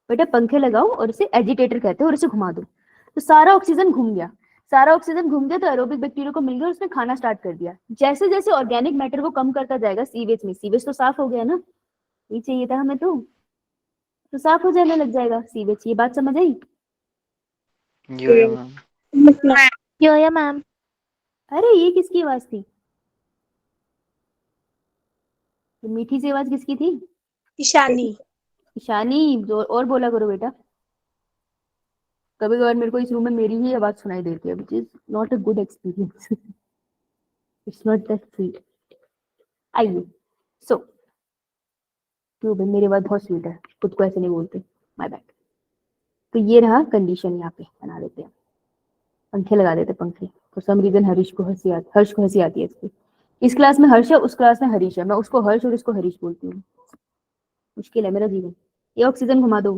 Speaker 1: बेटा, पंखे लगाओ और इसे एजिटेटर कहते हैं, और इसे घुमा दो, तो सारा ऑक्सीजन घूम गया। सारा ऑक्सीजन घूम गया तो एरोबिक बैक्टीरिया को मिल गया, उसने खाना स्टार्ट कर दिया। जैसे जैसे ऑर्गेनिक मैटर वो कम करता जाएगा सीवेज में, सीवेज तो साफ हो गया ना, ये चाहिए था हमें, तो साफ हो जाने लग जाएगा सीवेज। ये बात समझ आई?
Speaker 6: जो है मैम।
Speaker 5: या मैम।
Speaker 1: अरे ये किसकी आवाज थी? ये मीठी सी आवाज किसकी थी?
Speaker 5: ईशानी।
Speaker 1: ईशानी, जोर और बोला करो बेटा। कभी कभार मेरे को इस रूम में मेरी ही आवाज सुनाई देती है, which is not a good experience. It's not that sweet. आइए, सो क्यों भाई, मेरी आवाज बहुत स्वीट है, खुद को ऐसे नहीं बोलते, माय बैड। तो ये रहा कंडीशन, यहाँ पे बना देते हैं, पंखे लगा देते, पंखे। फॉर सम रीजन हर्ष को हंसी आती है इसकी। इस क्लास में हर्ष है, उस क्लास में हरीश है, मैं उसको हर्ष और इसको हरीश बोलती हूँ। मुश्किल है मेरा जीवन। ये ऑक्सीजन घुमा दो,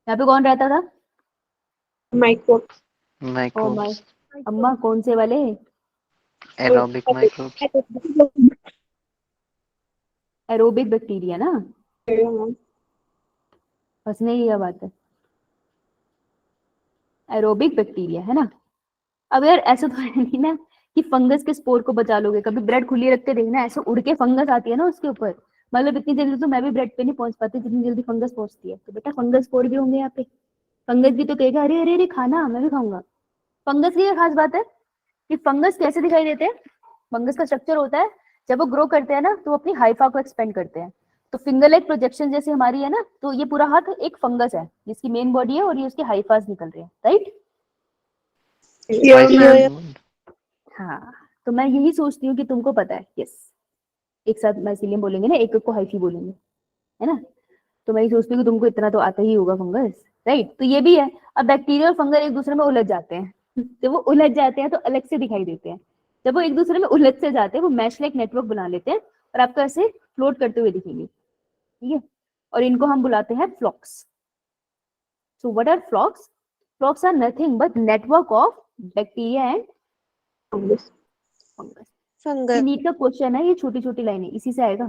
Speaker 1: यहाँ पे कौन रहता था?
Speaker 3: Micro
Speaker 6: microbes.
Speaker 1: अम्मा कौन से वाले?
Speaker 6: Aerobic microbes.
Speaker 1: एरोबिक बैक्टीरिया ना, बस नहीं, यह बात है, एरोबिक बैक्टीरिया है ना। अब यार ऐसा तो है नहीं ना कि फंगस के स्पोर को बचा लोगे। कभी ब्रेड खुली रखते देखना, ऐसे उड़ के फंगस आती है ना उसके ऊपर, मतलब इतनी जल्दी तो मैं भी ब्रेड पे नहीं पहुंच पाती जितनी जल्दी फंगस पहुंचती है। तो बेटा फंगस स्पोर भी होंगे यहाँ पे, फंगस भी तो कहेगा अरे अरे अरे खाना, मैं भी खाऊंगा। फंगस की ये खास बात है कि फंगस कैसे दिखाई देते हैं? फंगस का स्ट्रक्चर होता है, जब वो ग्रो करते हैं ना तो वो अपनी हाइफा को एक्सपेंड करते हैं। तो फिंगर लाइक प्रोजेक्शन जैसे हमारी है ना, तो ये पूरा हाथ एक फंगस है जिसकी मेन बॉडी है, और ये उसके हाइफास निकल रहे हैं, राइट? हाँ, तो मैं यही सोचती हूँ कि तुमको पता है। यस, एक साथ मैं इसीलिए बोलेंगे ना, एक को हाइफी बोलेंगे, है ना। तो मैं ये सोचती हूँ कि तुमको इतना तो आता ही होगा फंगस, राइट? तो ये भी है। अब बैक्टीरिया और फंगस एक दूसरे में उलझ जाते हैं। जब वो उलझ जाते हैं तो अलग से दिखाई देते हैं। जब वो एक दूसरे में उलझ से जाते हैं, वो मैश लाइक नेटवर्क बना लेते हैं और आपको ऐसे फ्लोट करते हुए दिखेंगे, ठीक है। और इनको हम बुलाते हैं flocks. So what are flocks? Flocks are nothing but network of bacteria and fungus. ये
Speaker 4: फंगस।
Speaker 1: नीट का क्वेश्चन है, ये छोटी छोटी लाइनें, इसी से आएगा।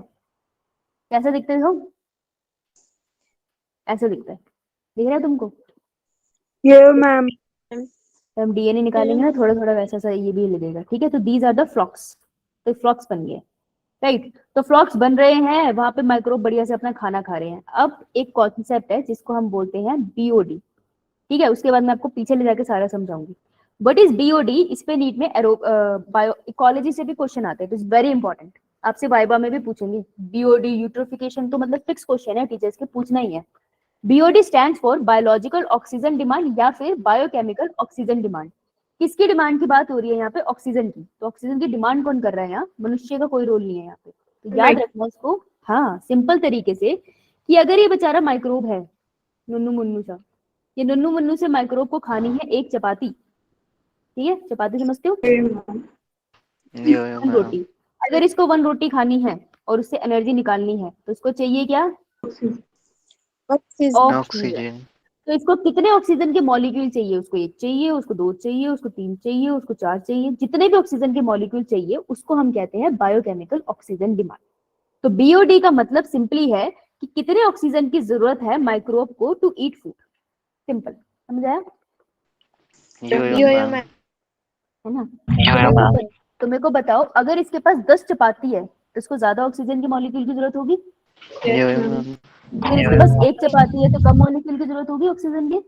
Speaker 1: कैसा दिखता है हम? ऐसा दिखता है, दिख रहा है तुमको?
Speaker 5: मैम।
Speaker 1: तो हम डीएनए निकालेंगे ना थोड़ा थोड़ा वैसा सा ये भी लगेगा, ठीक है। तो दीज आर द फ्लॉक्स, तो फ्लॉक्स बन गए, राइट। तो फ्लॉक्स बन रहे हैं, वहां पे माइक्रोब बढ़िया से अपना खाना खा रहे हैं। अब एक कॉन्सेप्ट है जिसको हम बोलते हैं बीओडी, ठीक है। उसके बाद मैं आपको पीछे ले जाके सारा समझाऊंगी। बट इज बीओडी, इस पे नीट में बायो इकोलॉजी से भी क्वेश्चन आते हैं, तो इट्स वेरी इंपॉर्टेंट। आपसे वाइवा में भी पूछेंगे बीओडी यूट्रोफिकेशन, तो मतलब फिक्स क्वेश्चन है, टीचर्स के पूछना ही है। BOD stands for biological oxygen demand या फिर बायोकेमिकल ऑक्सीजन डिमांड। किसकी डिमांड की बात हो रही है यहाँ पे? ऑक्सीजन की। तो ऑक्सीजन की डिमांड कौन कर रहा है यहाँ? मनुष्य का कोई रोल नहीं है यहाँ पे, तो याद रखना उसको। हाँ, सिंपल तरीके से कि अगर ये बेचारा माइक्रोब है, नुन्नू मुन्नू सा। ये नुन्नू मुन्नू से माइक्रोब को खानी है एक चपाती, ठीक है, चपाती समझते हो,
Speaker 6: यो
Speaker 1: वन
Speaker 6: मैम।
Speaker 1: रोटी। अगर इसको वन रोटी खानी है और उससे एनर्जी निकालनी है तो इसको चाहिए क्या,
Speaker 4: ऑक्सीजन।
Speaker 1: ऑक्सीजन।
Speaker 6: ऑक्सीजन।
Speaker 1: तो इसको कितने ऑक्सीजन के मॉलिक्यूल चाहिए, उसको एक चाहिए, उसको दो चाहिए, उसको तीन चाहिए, उसको चार चाहिए, जितने भी ऑक्सीजन के मॉलिक्यूल चाहिए उसको हम कहते हैं बायोकेमिकल ऑक्सीजन डिमांड। तो बीओडी का मतलब सिंपली है कि कितने ऑक्सीजन की जरूरत है माइक्रोब को टू ईट फूड, सिंपल, समझ आया,
Speaker 6: यो मैम।
Speaker 1: है ना। तो मेरे को बताओ, अगर इसके पास 10 चपाती है तो इसको ज्यादा ऑक्सीजन की मॉलिक्यूल की जरूरत होगी।
Speaker 6: यो मैम।
Speaker 1: अगर इसके पास एक चपाती है तो कम मॉलिक्यूल की जरूरत होगी ऑक्सीजन की।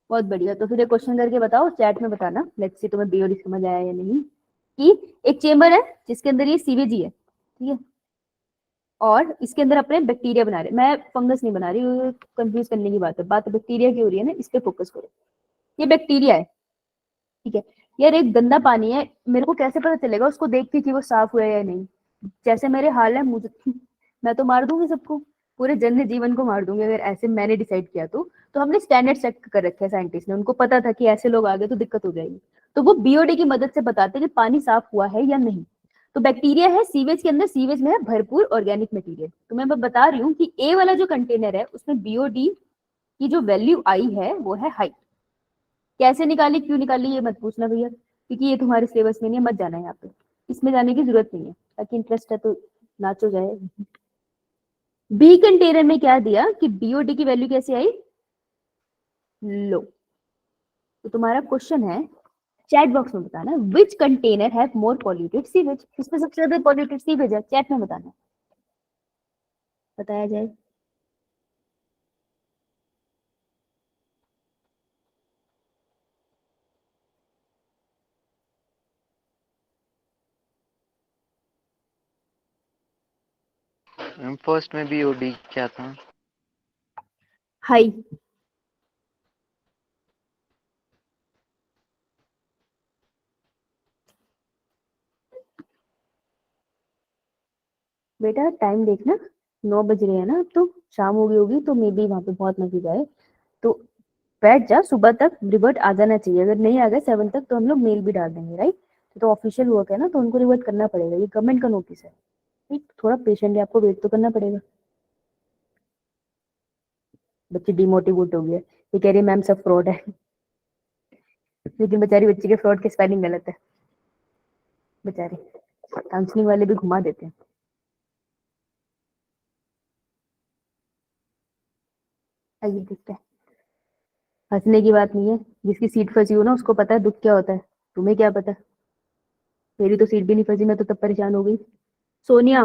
Speaker 1: बहुत बढ़िया। तो फिर एक क्वेश्चन करके बताओ, चैट में बताना, लेट्स सी तुम्हें बीओडी समझ आया या नहीं। कि एक चेम्बर है जिसके अंदर ये सीवेज ही है, ठीक है, और इसके अंदर अपने बैक्टीरिया बना रहे, मैं फंगस नहीं बना रही, कंफ्यूज करने की बात है, बात बैक्टीरिया की हो रही है ना, इस पे फोकस करो। ये बैक्टीरिया है, ठीक है। यार एक गंदा पानी है, मेरे को कैसे पता चलेगा उसको देख के कि वो साफ हुआ है या नहीं। जैसे मेरे हाल है मुझे मैं तो मार दूंगी सबको, पूरे जन्य जीवन को मार दूंगी अगर ऐसे मैंने डिसाइड किया तो हमने स्टैंडर्ड सेट कर रखे हैं साइंटिस्ट ने, उनको पता था कि ऐसे लोग आ गए तो दिक्कत हो जाएगी, तो वो बीओडी की मदद से बताते हैं कि पानी साफ हुआ है या नहीं। तो बैक्टीरिया है सीवेज के अंदर, सीवेज में है भरपूर ऑर्गेनिक मटेरियल। तो मैं बता रही हूँ कि ए वाला जो कंटेनर है उसमें बीओडी की जो वैल्यू आई है वो है हाई। कैसे निकाली, क्यों निकाली, ये मत पूछना भैया, क्योंकि ये तुम्हारे सिलेबस में नहीं है, मत जाना यहाँ पे, इसमें जाने की जरूरत नहीं है, ताकि इंटरेस्ट है तो नाचो जाए। बी कंटेनर में क्या दिया कि बीओडी की वैल्यू कैसे आई, लो। तो तुम्हारा क्वेश्चन है चैट बॉक्स में बताना, which container have more polluted sewage, इसमें सबसे ज्यादा पॉल्यूटेड सीवेज है, चैट में बताना, बताया जाए।
Speaker 6: फर्स्ट में भी ओडी क्या था?
Speaker 1: हाई। बेटा टाइम देखना, 9 बज रहे हैं ना, अब तो शाम हो गई होगी, तो मे बी वहां पे बहुत मजे आए, तो बैठ जा, सुबह तक रिवर्ट आ जाना चाहिए, अगर नहीं आ गए 7 तक तो हम लोग मेल भी डाल देंगे, राइट। तो ऑफिशियल वर्क है ना, तो उनको रिवर्ट करना पड़ेगा, ये गवर्नमेंट का नोटिस है, ठीक, थोड़ा पेशेंटली आपको वेट तो करना पड़ेगा। बच्चे डिमोटिवेट हो गए, ये कह रही है मैम सब फ्रॉड है लेकिन बेचारी बच्ची के फ्रॉड की स्पेलिंग गलत है, बेचारे काउंसलिंग वाले भी घुमा देते हैं। आइए देखते हैं, हंसने की बात नहीं है, जिसकी सीट फंसी हो ना उसको पता है दुख क्या होता है, तुम्हें क्या पता, मेरी तो सीट भी नहीं फंसी, मैं तो तब परेशान हो गई। सोनिया,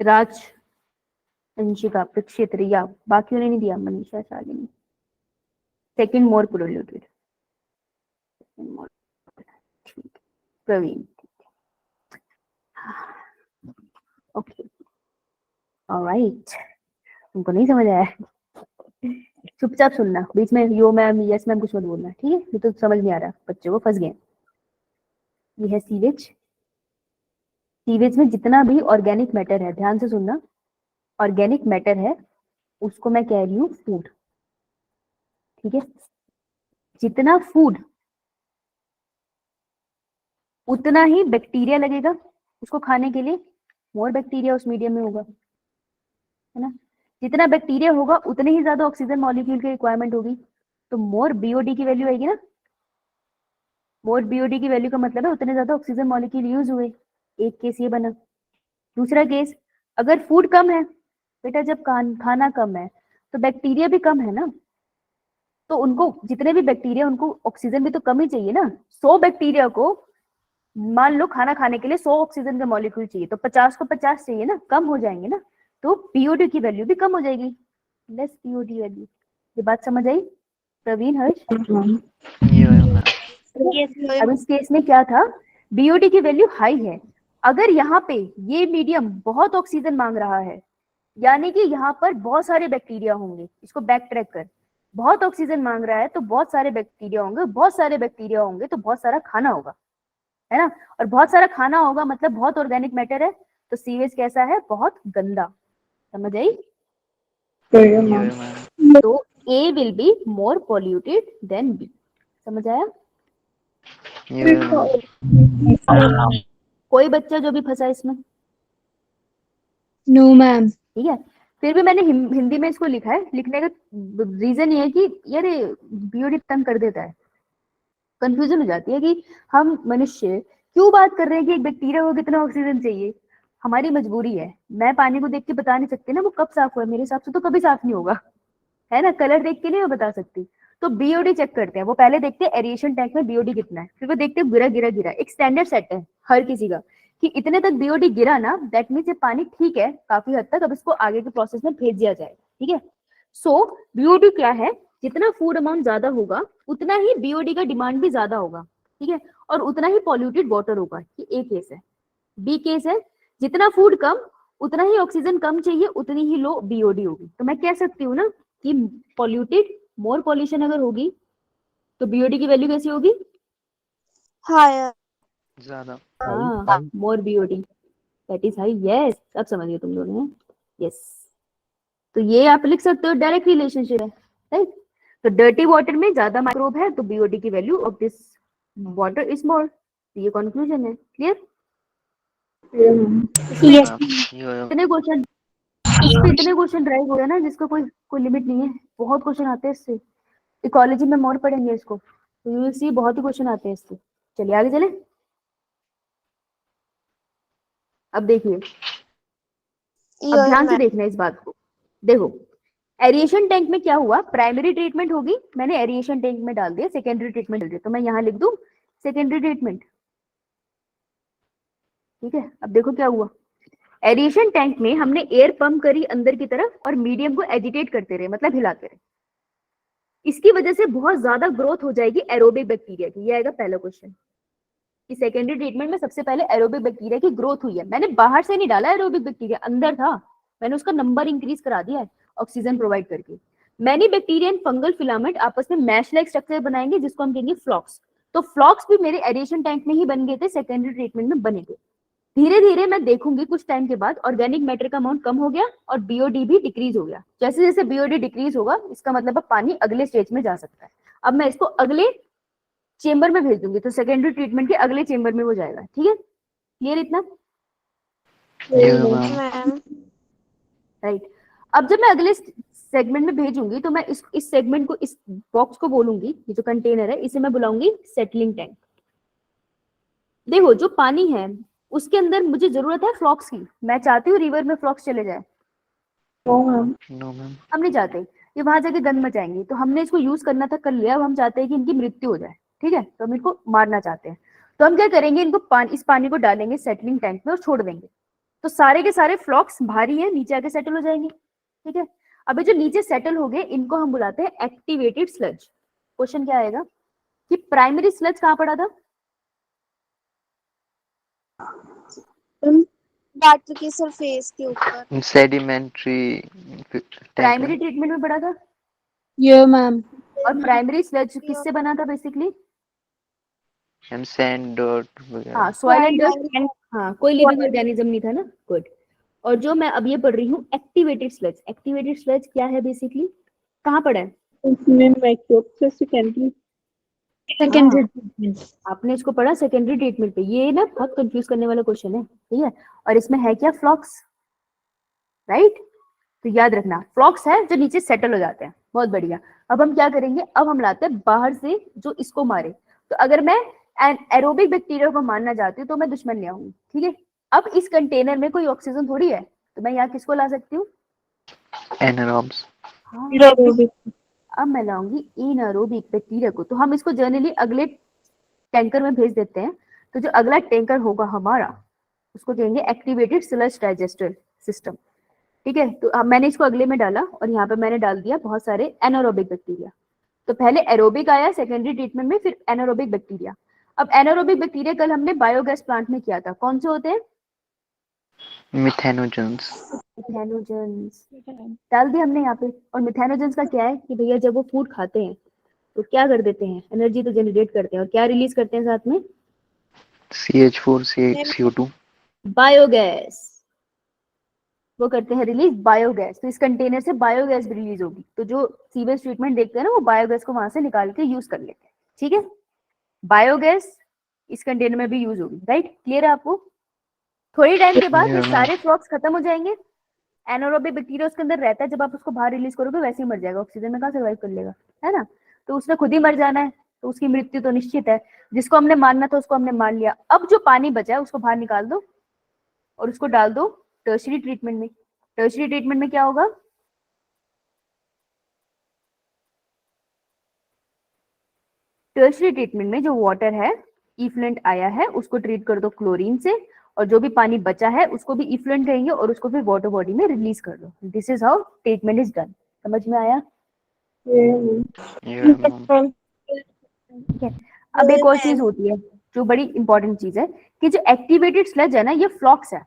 Speaker 1: राज, अंशिका, प्रक्षित, रिया, बाकियों ने नहीं दिया, मनीषा, शालिनी, सेकंड मोर प्रोल्यूटेड, प्रवीण, ओके, ऑलराइट, तुमको नहीं समझ आया, चुपचाप सुनना, बीच में यो मैम यस मैम कुछ मत बोलना, ठीक है, ये तो समझ नहीं आ रहा, बच्चों को फंस गए। ये है सीवेज, सीवेज में जितना भी ऑर्गेनिक मैटर है, ध्यान से सुनना, ऑर्गेनिक मैटर है उसको मैं कह रही हूँ फूड, ठीक है, जितना फूड उतना ही बैक्टीरिया लगेगा उसको खाने के लिए, मोर बैक्टीरिया उस मीडियम में होगा, है ना, जितना बैक्टीरिया होगा उतने ही ज्यादा ऑक्सीजन मॉलिक्यूल की रिक्वायरमेंट होगी, तो मोर बीओडी की वैल्यू आएगी ना, मोर बीओडी की वैल्यू का मतलब है उतने ज्यादा ऑक्सीजन मॉलिक्यूल यूज हुए, एक केस ये बना। दूसरा केस, अगर फूड कम है, बेटा जब खाना कम है तो बैक्टीरिया भी कम है ना, तो उनको जितने भी बैक्टीरिया उनको ऑक्सीजन भी तो कम ही चाहिए ना, 100 बैक्टीरिया को मान लो खाना खाने के लिए 100 ऑक्सीजन का मॉलिक्यूल चाहिए, तो 50 को 50 चाहिए ना, कम हो जाएंगे ना, तो पीओडी की वैल्यू भी कम हो जाएगी, लेस पीओडी वैल्यू। ये बात समझ आई प्रवीण, हर्ष?
Speaker 6: यो मैम।
Speaker 1: अब इस केस में क्या था, बीओडी की वैल्यू हाई है, अगर यहाँ पे ये मीडियम बहुत ऑक्सीजन मांग रहा है, यानी कि यहाँ पर बहुत सारे बैक्टीरिया होंगे, इसको बैक ट्रैक कर, बहुत ऑक्सीजन मांग रहा है तो बहुत सारे बैक्टीरिया होंगे, बहुत सारे बैक्टीरिया होंगे तो बहुत सारा खाना होगा, है ना, और बहुत सारा खाना होगा मतलब बहुत ऑर्गेनिक मैटर है, तो सीवेज कैसा है, बहुत गंदा, समझ आई।
Speaker 6: Yeah, ma'am.
Speaker 1: तो A will be more polluted than B. समझ आया?
Speaker 6: Yeah, ma'am.
Speaker 1: कोई बच्चा जो भी फंसा इसमें?
Speaker 5: No ma'am.
Speaker 1: ठीक है, फिर भी मैंने हिंदी में इसको लिखा है। लिखने का रीजन ये है कि यार बीओडी तंग कर देता है, कंफ्यूजन हो जाती है कि हम मनुष्य क्यों बात कर रहे हैं कि एक बैक्टीरिया को कितना ऑक्सीजन चाहिए। हमारी मजबूरी है। मैं पानी को देख के बता नहीं सकती ना वो कब साफ हुआ, मेरे हिसाब से तो कभी साफ नहीं होगा, है ना। कलर देख के नहीं मैं बता सकती। तो बीओडी चेक करते हैं, वो पहले देखते हैं एरिएशन टैंक में बीओडी कितना है, फिर वो देखते हैं गिरा गिरा गिरा। एक स्टैंडर्ड सेट है हर किसी का कि इतने तक बीओडी गिरा ना, दैट मीन्स ये पानी ठीक है काफी हद तक, अब इसको आगे के प्रोसेस में भेज दिया जाएगा। ठीक है, सो बीओडी क्या है, जितना फूड अमाउंट ज्यादा होगा उतना ही बीओडी का डिमांड भी ज्यादा होगा। ठीक है, और उतना ही पॉल्यूटेड वाटर होगा। ये ए केस है। बी केस है, जितना फूड कम उतना ही ऑक्सीजन कम चाहिए, उतनी ही लो बीओडी होगी। तो मैं कह सकती हूँ ना कि पॉल्यूटेड, मोर पॉल्यूशन अगर होगी तो बीओडी की वैल्यू कैसी होगी?
Speaker 5: हायर।
Speaker 6: ज़्यादा।
Speaker 1: हाँ, more BOD that is high. Yes, अब समझ गए तुम दोनों। यस, तो ये आप लिख सकते हो, डायरेक्ट रिलेशनशिप है, राइट। तो डर्टी वाटर में ज्यादा माइक्रोब है तो बीओडी की value of this water is more. ये कंक्लूजन है। क्लियर?
Speaker 5: यस।
Speaker 6: Yeah.
Speaker 1: इतने क्वेश्चन, इस पे इतने क्वेश्चन ड्राइव हो रहे हैं ना जिसका कोई लिमिट नहीं है। बहुत क्वेश्चन आते हैं इससे। इकोलॉजी में मोर पढ़ेंगे इसको तो यू विल सी बहुत ही क्वेश्चन आते हैं इससे। चलिए आगे चले। अब देखिए, अब ध्यान से देखना इस बात को। देखो, एरिएशन टैंक में क्या हुआ, प्राइमरी ट्रीटमेंट होगी, मैंने एरिएशन टैंक में डाल दिया, सेकेंडरी ट्रीटमेंट डाल दिया, तो मैं यहाँ लिख दूं सेकेंडरी ट्रीटमेंट। ठीक है, अब देखो क्या हुआ। एरिएशन टैंक में हमने एयर पंप करी अंदर की तरफ और मीडियम को एजिटेट करते रहे, मतलब हिलाते रहे। इसकी वजह से बहुत ज्यादा ग्रोथ हो जाएगी एरोबिक बैक्टीरिया की। ये आएगा पहला क्वेश्चन कि सेकेंडरी ट्रीटमेंट में सबसे पहले एरोबिक बैक्टीरिया की ग्रोथ हुई है। मैंने बाहर से नहीं डाला एरोबिक बैक्टीरिया, अंदर था, मैंने उसका नंबर इंक्रीज करा दिया है ऑक्सीजन प्रोवाइड करके। Many bacteria and fungal filament आपस में मैश लाइक स्ट्रक्चर बनाएंगे जिसको हम कहेंगे फ्लॉक्स। तो फ्लॉक्स भी मेरे एरिएशन टैंक में ही बन गए थे, सेकेंडरी ट्रीटमेंट में बने थे। धीरे धीरे मैं देखूंगी कुछ टाइम के बाद ऑर्गेनिक मैटर का अमाउंट कम हो गया और बीओडी भी डिक्रीज हो गया। जैसे जैसे बीओडी डिक्रीज होगा इसका मतलब अब पानी अगले स्टेज में जा सकता है। अब मैं इसको अगले चेंबर में भेज दूंगी तो सेकेंडरी ट्रीटमेंट के अगले चेंबर में वो जाएगा। ठीक है, क्लियर इतना?
Speaker 6: Yeah, ma'am.
Speaker 5: मैम।
Speaker 1: राइट। अब जब मैं अगले सेगमेंट में भेजूंगी तो मैं इस सेगमेंट को, इस बॉक्स को बोलूंगी, ये जो कंटेनर है इसे मैं बुलाऊंगी सेटलिंग टैंक। देखो, जो पानी है उसके अंदर मुझे जरूरत है फ्लॉक्स की। मैं चाहती हूँ रिवर में फ्लॉक्स चले जाए?
Speaker 6: No, ma'am.
Speaker 1: हम नहीं चाहते, ये वहां जाके गंद मचाएंगे। तो हमने इसको यूज करना था, कर लिया। अब हम चाहते हैं कि इनकी मृत्यु हो जाए। ठीक है, तो हम इनको मारना चाहते हैं। तो हम क्या करेंगे, इनको इस पानी को डालेंगे सेटलिंग टैंक में और छोड़ देंगे। तो सारे के सारे फ्लॉक्स भारी हैं, नीचे आके सेटल हो जाएंगे। ठीक है, अभी जो नीचे सेटल हो गए इनको हम बुलाते हैं एक्टिवेटेड स्लज। क्वेश्चन क्या आएगा कि प्राइमरी स्लज कहाँ पड़ा था?
Speaker 5: वाटर की सरफेस के ऊपर।
Speaker 6: Sedimentary
Speaker 1: primary
Speaker 6: tank.
Speaker 1: ट्रीटमेंट में पड़ा था।
Speaker 5: ये मैम।
Speaker 1: और प्राइमरी स्लज किससे बना था बेसिकली?
Speaker 6: And sand, dirt वगैरह.
Speaker 1: हाँ, सॉइल एंड डस्ट। हाँ, कोई लिविंग ऑर्गेनिज्म नहीं था ना। गुड। और जो मैं अब ये पढ़ रही हूँ एक्टिवेटेड स्लज। एक्टिवेटेड स्लज क्या है बेसिकली, कहाँ पड़ा है?
Speaker 3: उसमें माइक्रोब से सेकेंडरी
Speaker 5: सेकेंडरी ट्रीटमेंट।
Speaker 1: आपने इसको पढ़ा सेकेंडरी ट्रीटमेंट पे। ये ना बहुत कंफ्यूज करने वाला क्वेश्चन है। ठीक है, और इसमें है क्या, फ्लॉक्स, राइट। तो याद रखना फ्लॉक्स है जो नीचे सेटल हो जाते हैं। बहुत बढ़िया। अब हम क्या करेंगे, अब हम लाते हैं बाहर से जो इसको मारे। तो अगर मैं एरोबिक बैक्टीरिया को मारना चाहती हूँ तो मैं दुश्मन ले आऊंगी। ठीक है, अब इस कंटेनर में कोई ऑक्सीजन थोड़ी है, तो मैं यहाँ किसको ला सकती हूँ?
Speaker 6: Anaerobes.
Speaker 1: हाँ, अब मैं लाऊंगी इनएरोबिक बैक्टीरिया को। तो हम इसको जनरली अगले टैंकर में भेज देते हैं। तो जो अगला टैंकर होगा हमारा उसको कहेंगे एक्टिवेटेड स्लज डाइजेस्टर सिस्टम। ठीक है, तो अब मैंने इसको अगले में डाला और यहाँ पे मैंने डाल दिया बहुत सारे एनारोबिक बैक्टीरिया। तो पहले एरोबिक आया सेकेंडरी ट्रीटमेंट में, फिर एनारोबिक बैक्टीरिया। अब एनारोबिक बैक्टीरिया कल हमने बायोगैस प्लांट में किया था। कौन से होते हैं?
Speaker 6: Methanogens.
Speaker 1: मिथेनोजेंस डाल दिया हमने यहाँ पे। और मिथेनोजेंस का क्या है कि भैया जब वो फूड खाते हैं तो क्या कर देते हैं, एनर्जी तो जनरेट करते हैं और क्या रिलीज करते हैं साथ में?
Speaker 6: CH4, CO2.
Speaker 1: बायोगैस। वो करते हैं रिलीज बायोगैस। तो इस कंटेनर से बायोगैस भी रिलीज होगी, तो जो सीवेज ट्रीटमेंट देखते हैं ना वो बायोगैस को वहां से निकाल के यूज कर लेते हैं। ठीक है, बायोगैस इस कंटेनर में भी यूज होगी। राइट, क्लियर है आपको? थोड़ी टाइम के बाद ये
Speaker 6: Yeah,
Speaker 1: सारे फ्लॉक्स खत्म हो जाएंगे, एनारोबिक बैक्टीरिया उसके अंदर रहता है, जब आप उसको बाहर रिलीज करोगे वैसे ही मर जाएगा, ऑक्सीजन में कहाँ सर्वाइव कर लेगा, है ना? तो उसने खुद ही मर जाना है, तो उसकी मृत्यु तो निश्चित है। जिसको हमने मारना था उसको हमने मार लिया। अब जो पानी बचा है उसको बाहर निकाल दो और उसको डाल दो टर्शरी ट्रीटमेंट में। टर्शरी ट्रीटमेंट में क्या होगा? टर्शरी ट्रीटमेंट में जो वाटर है, इफ्लुएंट आया है, उसको ट्रीट कर दो क्लोरीन से, और जो भी पानी बचा है उसको भी इफ्लुएंट कहेंगे और उसको फिर वाटर बॉडी में रिलीज कर दो। This is how treatment is done. समझ में आया?
Speaker 6: yeah, ma'am.
Speaker 1: ठीक है। अब एक और चीज होती है जो बड़ी इंपॉर्टेंट चीज है, कि जो एक्टिवेटेड स्लज है ना, ये फ्लॉक्स है।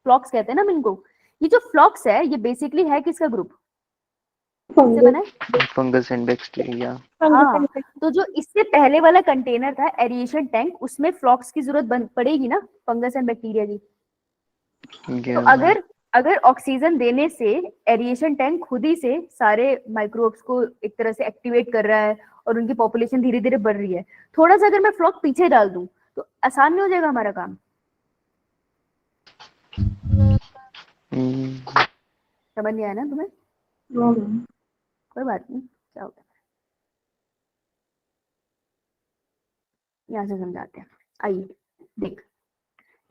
Speaker 1: फ्लॉक्स कहते हैं ना हम इनको। ये जो फ्लॉक्स है ये बेसिकली है किसका ग्रुप? किससे बना है?
Speaker 6: Fungus and bacteria.
Speaker 1: हाँ, तो जो इससे पहले वाला कंटेनर था एरिएशन टैंक, उसमें फ्लॉक्स की जरूरत पड़ेगी ना, फंगस एंड बैक्टीरिया की। तो
Speaker 6: Yeah, ma'am.
Speaker 1: अगर अगर ऑक्सीजन देने से एरिएशन टैंक खुद ही से सारे माइक्रोब्स को एक तरह से एक्टिवेट कर रहा है और उनकी पॉपुलेशन धीरे धीरे बढ़ रही है, थोड़ा सा अगर मैं फ्लॉक पीछे डाल दूं तो आसान नहीं हो जाएगा हमारा काम? समझ नहीं आया ना तुम्हें? कोई बात नहीं, क्या होता है, यहाँ से समझाते हैं। आइए देख,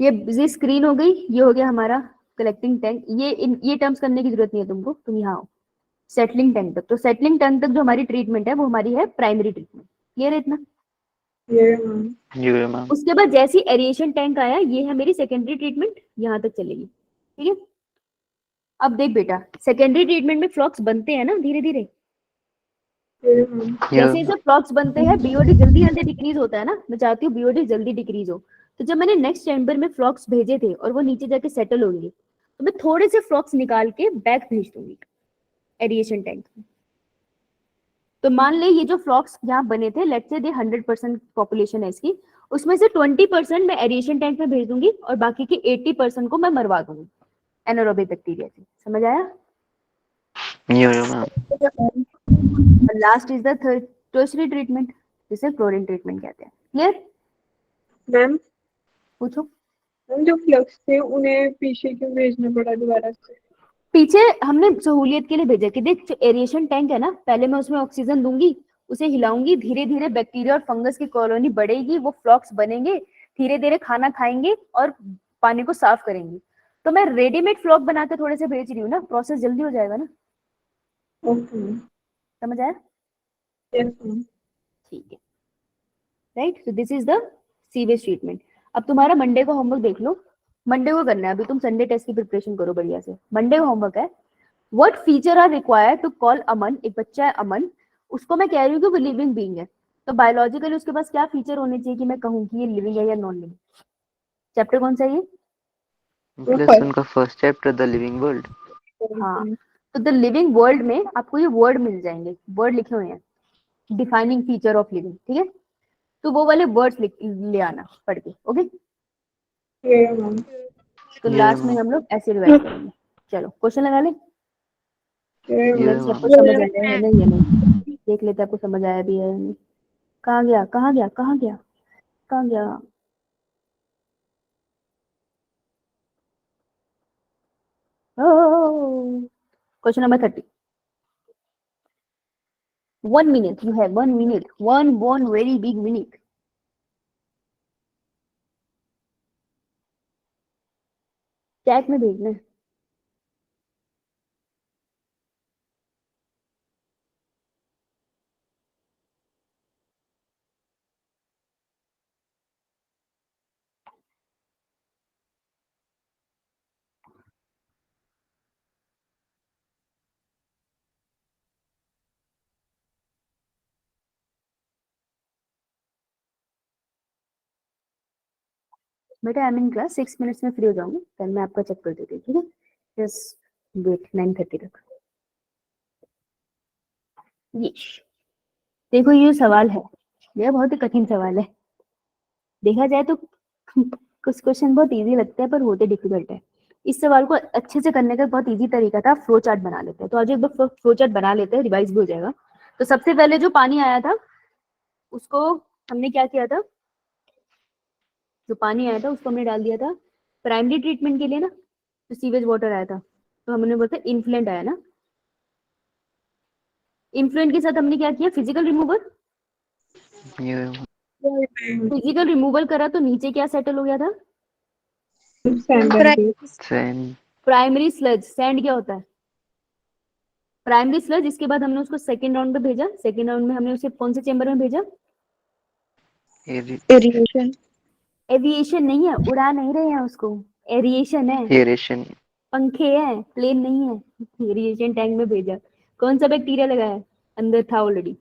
Speaker 1: ये स्क्रीन हो गई, ये हो गया हमारा कलेक्टिंग टैंक। ये टर्म्स करने की जरूरत नहीं है तुमको, तुम यहाँ आओ। सेटलिंग टैंक तक, तो सेटलिंग टैंक तक जो हमारी ट्रीटमेंट है वो हमारी है प्राइमरी ट्रीटमेंट। क्लियर है इतना?
Speaker 6: Yeah, ma'am.
Speaker 1: उसके बाद जैसी एरिएशन टैंक आया, ये है मेरी सेकेंडरी ट्रीटमेंट, यहाँ तक चलेगी। ठीक है, अब देख बेटा, सेकेंडरी ट्रीटमेंट में फ्लॉक्स बनते हैं ना धीरे धीरे। जैसे
Speaker 6: Yeah,
Speaker 1: जैसे फ्लॉक्स बनते हैं बीओडी जल्दी जल्दी डिक्रीज होता है ना, मैं चाहती हूँ बीओडी जल्दी डिक्रीज हो। तो जब मैंने नेक्स्ट चैम्बर में फ्लॉक्स भेजे थे और वो नीचे जाके सेटल होंगे, तो मैं थोड़े से फ्लॉक्स निकाल के बैक भेज दूंगी एरिएशन टैंक में। तो मान ले ये जो फ्लॉक्स यहाँ बने थे, लेट्स से 100% पॉपुलेशन है इसकी, उसमें से 20% मैं एरिएशन टैंक में भेज दूंगी और बाकी के 80% को मैं मरवा दूंगी एनारोबिक बैक्टीरिया से। समझ आया?
Speaker 6: yeah, ma'am.
Speaker 1: Last is the third tertiary treatment, जिसे क्लोरीन ट्रीटमेंट कहते हैं। क्लियर?
Speaker 3: मैम
Speaker 1: पूछो।
Speaker 3: जो फ्लक्स थे उन्हें पीछे क्यों भेजना पड़ा दोबारा से?
Speaker 1: पीछे हमने सहूलियत के लिए भेजा कि देख, जो एरिएशन टैंक है ना, पहले मैं उसमें ऑक्सीजन दूंगी, उसे हिलाऊंगी, धीरे धीरे बैक्टीरिया और फंगस की कॉलोनी बढ़ेगी, वो फ्लॉक्स बनेंगे, धीरे धीरे खाना खाएंगे और पानी को साफ करेंगे। तो मैं रेडीमेड फ्लॉक बना के थोड़े से भेज रही हूँ ना, प्रोसेस जल्दी हो जाएगा ना। समझ आया? ठीक है, right. So this is the sewage treatment. अब तुम्हारा मंडे को होमवर्क देख लो, मंडे को करना है, अभी तुम संडे टेस्ट की प्रिपरेशन करो बढ़िया से। मंडे को होमवर्क है, what feature are required to call Aman. एक बच्चा है अमन, उसको मैं कह रही हूँ कि वो लिविंग बीइंग है, तो बायोलॉजिकली उसके पास क्या फीचर होने चाहिए कि मैं कहूँ कि ये लिविंग है या नॉन लिविंग? चैप्टर कौन सा है ये?
Speaker 6: Plus उनका first chapter The Living World.
Speaker 1: हाँ, तो द लिविंग वर्ल्ड में आपको ये वर्ड मिल जाएंगे, वर्ड लिखे हुए हैं, डिफाइनिंग फीचर ऑफ लिविंग। ठीक है, तो वो वाले वर्ड्स ले आना पढ़ के। ओके, तो
Speaker 6: Yeah,
Speaker 1: लास्ट में
Speaker 6: ma'am.
Speaker 1: हम लोग ऐसे रिवाइज करेंगे। चलो क्वेश्चन लगा ले,
Speaker 6: Yeah,
Speaker 1: लेट्स
Speaker 6: ma'am.
Speaker 1: आपको समझ आया है नहीं, या नहीं देख लेते, आपको समझ आया भी है या नहीं। कहाँ गया, कहाँ गया, कहाँ गया, कहाँ गया? Question number 30। 1 minute, you have 1 minute, one very big minute. Chat में भेजना है। बेटा I am in class, 6 minutes में फ्री हो जाऊंगी, फिर मैं आपका चेक कर देती हूँ। ठीक है, जस्ट वेट 9:30 तक। ये देखो, ये सवाल है, यह बहुत ही कठिन सवाल है। देखा जाए तो कुछ क्वेश्चन बहुत इजी लगते हैं पर होते डिफिकल्ट है। इस सवाल को अच्छे से करने का बहुत इजी तरीका था, फ्लो चार्ट बना लेते हैं। तो आज एक बार फ्लो चार्ट बना लेते हैं, रिवाइज भी हो जाएगा। तो सबसे पहले जो पानी आया था उसको हमने क्या किया था, जो पानी आया था उसको हमने डाल दिया था प्राइमरी ट्रीटमेंट के लिए ना, तो सीवेज वाटर आया था, तो हमने बोलते इनफ्लुएंट आया ना। इनफ्लुएंट के साथ हमने क्या किया, फिजिकल रिमूवल। फिजिकल रिमूवल करा तो नीचे क्या सेटल हो गया था,
Speaker 3: sand and waste.
Speaker 6: Sand.
Speaker 1: Primary sludge. Sand क्या होता है, प्राइमरी स्लज। इसके बाद हमने उसको सेकंड राउंड में भेजा, सेकंड राउंड में हमने उसे कौन से चेंबर में भेजा,
Speaker 5: Aeration.
Speaker 1: एविएशन नहीं है, उड़ा नहीं रहे हैं उसको, एरिएशन है,
Speaker 6: Aeration.
Speaker 1: पंखे हैं, प्लेन नहीं है। एरिएशन टैंक में भेजा। कौन सा बैक्टीरिया लगाया, अंदर था ऑलरेडी,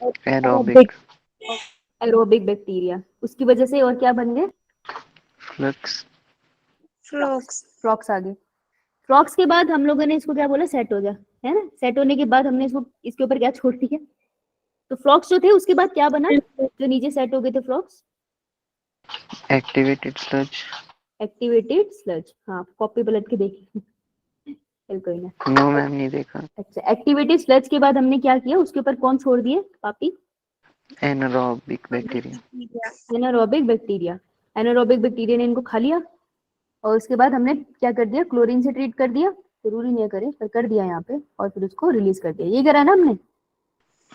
Speaker 6: Aerobic.
Speaker 1: Aerobic bacteria. उसकी वजह से और क्या बन गए,
Speaker 6: Flux.
Speaker 5: Flux.
Speaker 1: फ्रॉक्स आ गए। फ्रॉक्स के बाद हम लोगों ने इसको क्या बोला, सेट हो जा, है ना। सेट होने के बाद हमने इसको इसके ऊपर क्या छोड़ दिया, तो फ्रॉक्स जो थे उसके बाद क्या बना, जो नीचे सेट हो गए थे flocs,
Speaker 6: Activated sludge.
Speaker 1: Activated sludge. हाँ कॉपी पलट के देखिए, चल कोई ना।
Speaker 6: No मैम नहीं देखा.
Speaker 1: अच्छा, एक्टिवेटेड स्लज के बाद हमने क्या किया, उसके ऊपर कौन छोड़ दिए पापी,
Speaker 6: Anaerobic bacteria.
Speaker 1: Anaerobic bacteria. Anaerobic bacteria ने इनको खा लिया, और उसके बाद हमने क्या कर दिया, क्लोरीन से ट्रीट कर दिया, जरूरी नहीं करे पर कर दिया यहाँ पे, और फिर उसको रिलीज कर दिया। ये करा ना हमने।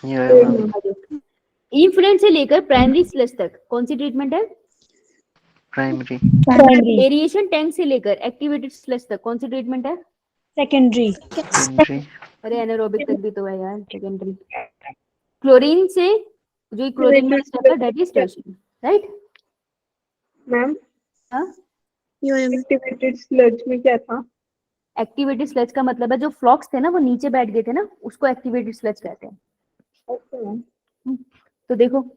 Speaker 6: Yeah ma'am.
Speaker 1: इन्फ्लुएंट से लेकर प्राइमरी स्लज तक कौन सी ट्रीटमेंट है,
Speaker 6: Primary.
Speaker 1: एरिएशन टैंक से लेकर एक्टिवेटेड स्लज तक कौन सी ट्रीटमेंट है,
Speaker 5: Secondary.
Speaker 6: Secondary.
Speaker 1: अरे एनारोबिक तक भी तो है यार, सेकेंडरी। क्लोरीन से, जो क्लोरीन में स्टेप है that is tertiary, right.
Speaker 3: Ma'am
Speaker 1: हाँ,
Speaker 3: एक्टिवेटेड स्लज में क्या था?
Speaker 1: एक्टिवेटेड स्लज का मतलब है जो फ्लॉक्स थे ना वो नीचे बैठ गए थे ना, उसको एक्टिवेटेड स्लज कहते हैं।
Speaker 3: Okay ma'am.
Speaker 1: तो देखो,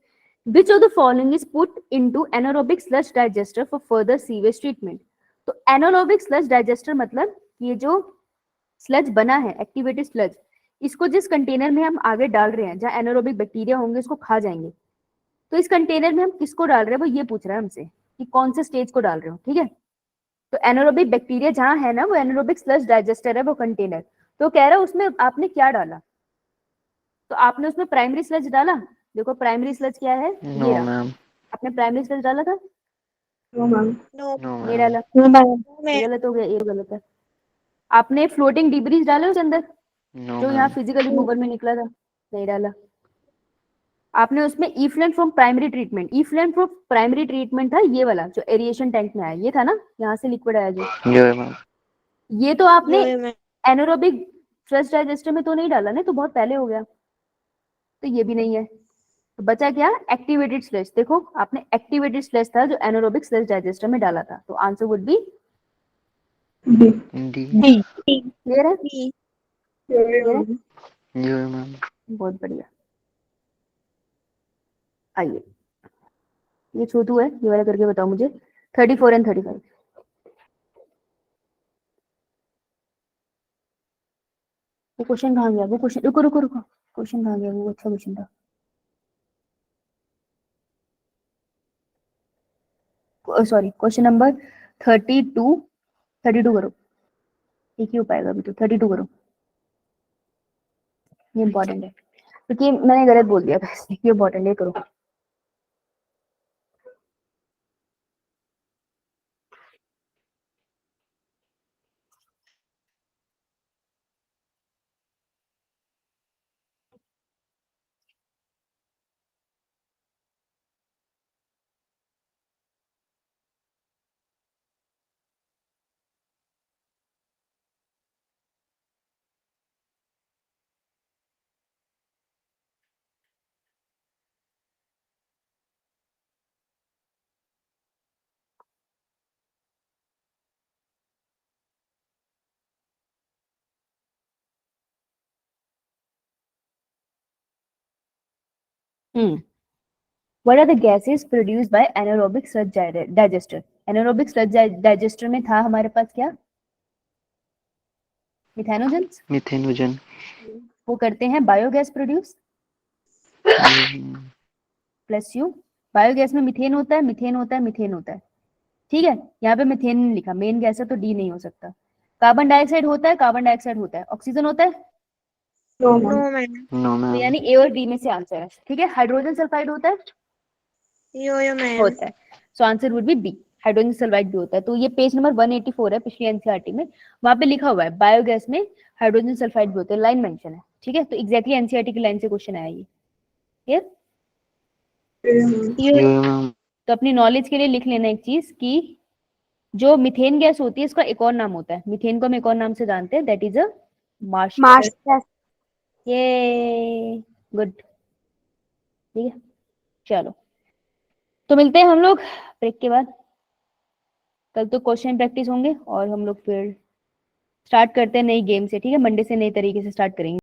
Speaker 1: which of the following is put into anaerobic sludge digester for further sewage treatment। तो anaerobic sludge digester मतलब ये जो स्लज बना है, एक्टिवेटेड स्लज, इसको जिस कंटेनर में हम आगे डाल रहे हैं, जहाँ एनारोबिक बैक्टीरिया होंगे इसको खा जाएंगे, तो इस कंटेनर में हम किसको डाल रहे हैं, वो ये पूछ रहा है हमसे कि कौन से स्टेज को डाल रहे हो, ठीक है। तो एनारोबिक बैक्टीरिया जहाँ है ना, वो एनारोबिक स्लज डाइजेस्टर है वो कंटेनर। तो कह रहा है उसमें आपने क्या डाला, तो आपने उसमें प्राइमरी स्लज डाला। देखो प्राइमरी स्लज क्या है, ये
Speaker 6: No
Speaker 1: रहा,
Speaker 6: मैम.
Speaker 1: आपने प्राइमरी स्लज डाला था,
Speaker 3: नो मैम।
Speaker 5: No.
Speaker 6: No
Speaker 1: ये
Speaker 6: मैम.
Speaker 1: डाला, ये गलत हो गया, ये गलत है। आपने फ्लोटिंग डिब्रीज डाले उसके अंदर,
Speaker 6: No
Speaker 1: जो यहाँ
Speaker 6: मैम.
Speaker 1: फिजिकल रिमूवल में निकला था, नहीं डाला। आपने उसमें effluent from primary treatment, effluent from primary treatment था ये वाला जो एरिएशन टैंक में आया, ये था ना, यहाँ से लिक्विड आया जो,
Speaker 6: Yeah मैम.
Speaker 1: ये तो आपने
Speaker 5: Yeah.
Speaker 1: एनारोबिक स्ट्रेस डाइजेस्टर में तो नहीं डाला ना, तो बहुत पहले हो गया, तो ये भी नहीं है। तो बचा क्या, एक्टिवेटेड स्लज। देखो आपने एक्टिवेटेड स्लज था जो एनारोबिक स्लज डाइजेस्टर में डाला था, तो answer would B
Speaker 3: D.
Speaker 6: D.
Speaker 1: Clear है,
Speaker 5: B.
Speaker 1: क्लियर है,
Speaker 6: Yeah मैम.
Speaker 1: बहुत बढ़िया। आइए, ये छोटू है, ये वाला करके बताओ मुझे 34 एंड 35। वो क्वेश्चन कहाँ गया, वो क्वेश्चन, रुको रुको रुको, क्वेश्चन कहाँ गया, वो अच्छा क्वेश्चन था। सॉरी, क्वेश्चन नंबर 32, 32 करो, एक ही हो पाएगा अभी, तो 32 करो, ये इंपॉर्टेंट है क्योंकि मैंने गलत बोल दिया था, ये इंपॉर्टेंट है, करो। What are the gases produced by anaerobic sludge digester? anaerobic sludge digester में था हमारे पास क्या, मिथेनोजेंस,
Speaker 6: Methanogen.
Speaker 1: वो करते हैं biogas produce,
Speaker 6: Hmm.
Speaker 1: Plus you. Biogas में मीथेन होता है, मीथेन होता है, मीथेन होता है, ठीक है, यहाँ पे मीथेन नहीं लिखा, मेन गैस है तो डी नहीं हो सकता। कार्बन डाइऑक्साइड होता है, कार्बन डाइऑक्साइड होता है, ऑक्सीजन होता है,
Speaker 3: no
Speaker 4: no
Speaker 3: ma'am.
Speaker 4: Ma'am.
Speaker 6: No,
Speaker 1: तो
Speaker 6: ma'am.
Speaker 1: यानी ए और डी में से आंसर है। ठीक है, हाइड्रोजन सल्फाइड होता है,
Speaker 4: यो मैम।
Speaker 1: होता है, so answer would be B, hydrogen sulphide भी होता है। तो ये पेज नंबर 184 है पिछली एनसीईआरटी में, वहां पे लिखा हुआ है बायोगैस में हाइड्रोजन सल्फाइड भी होते हैं, लाइन मेंशन है। ठीक है, तो एग्जैक्टली एनसीईआरटी की लाइन से क्वेश्चन आया ये। क्लियर?
Speaker 6: You, ma'am.
Speaker 1: तो अपनी नॉलेज के लिए लिख लेना एक चीज कि जो मीथेन गैस होती है इसका एक और नाम होता है, मीथेन को हम एक और नाम से जानते हैं, that is a Marsh
Speaker 5: Marsh gas.
Speaker 1: ये गुड। ठीक है, चलो तो मिलते हैं हम लोग ब्रेक के बाद। कल तो क्वेश्चन प्रैक्टिस होंगे और हम लोग फिर स्टार्ट करते हैं नई गेम से। ठीक है, मंडे से नई तरीके से स्टार्ट करेंगे।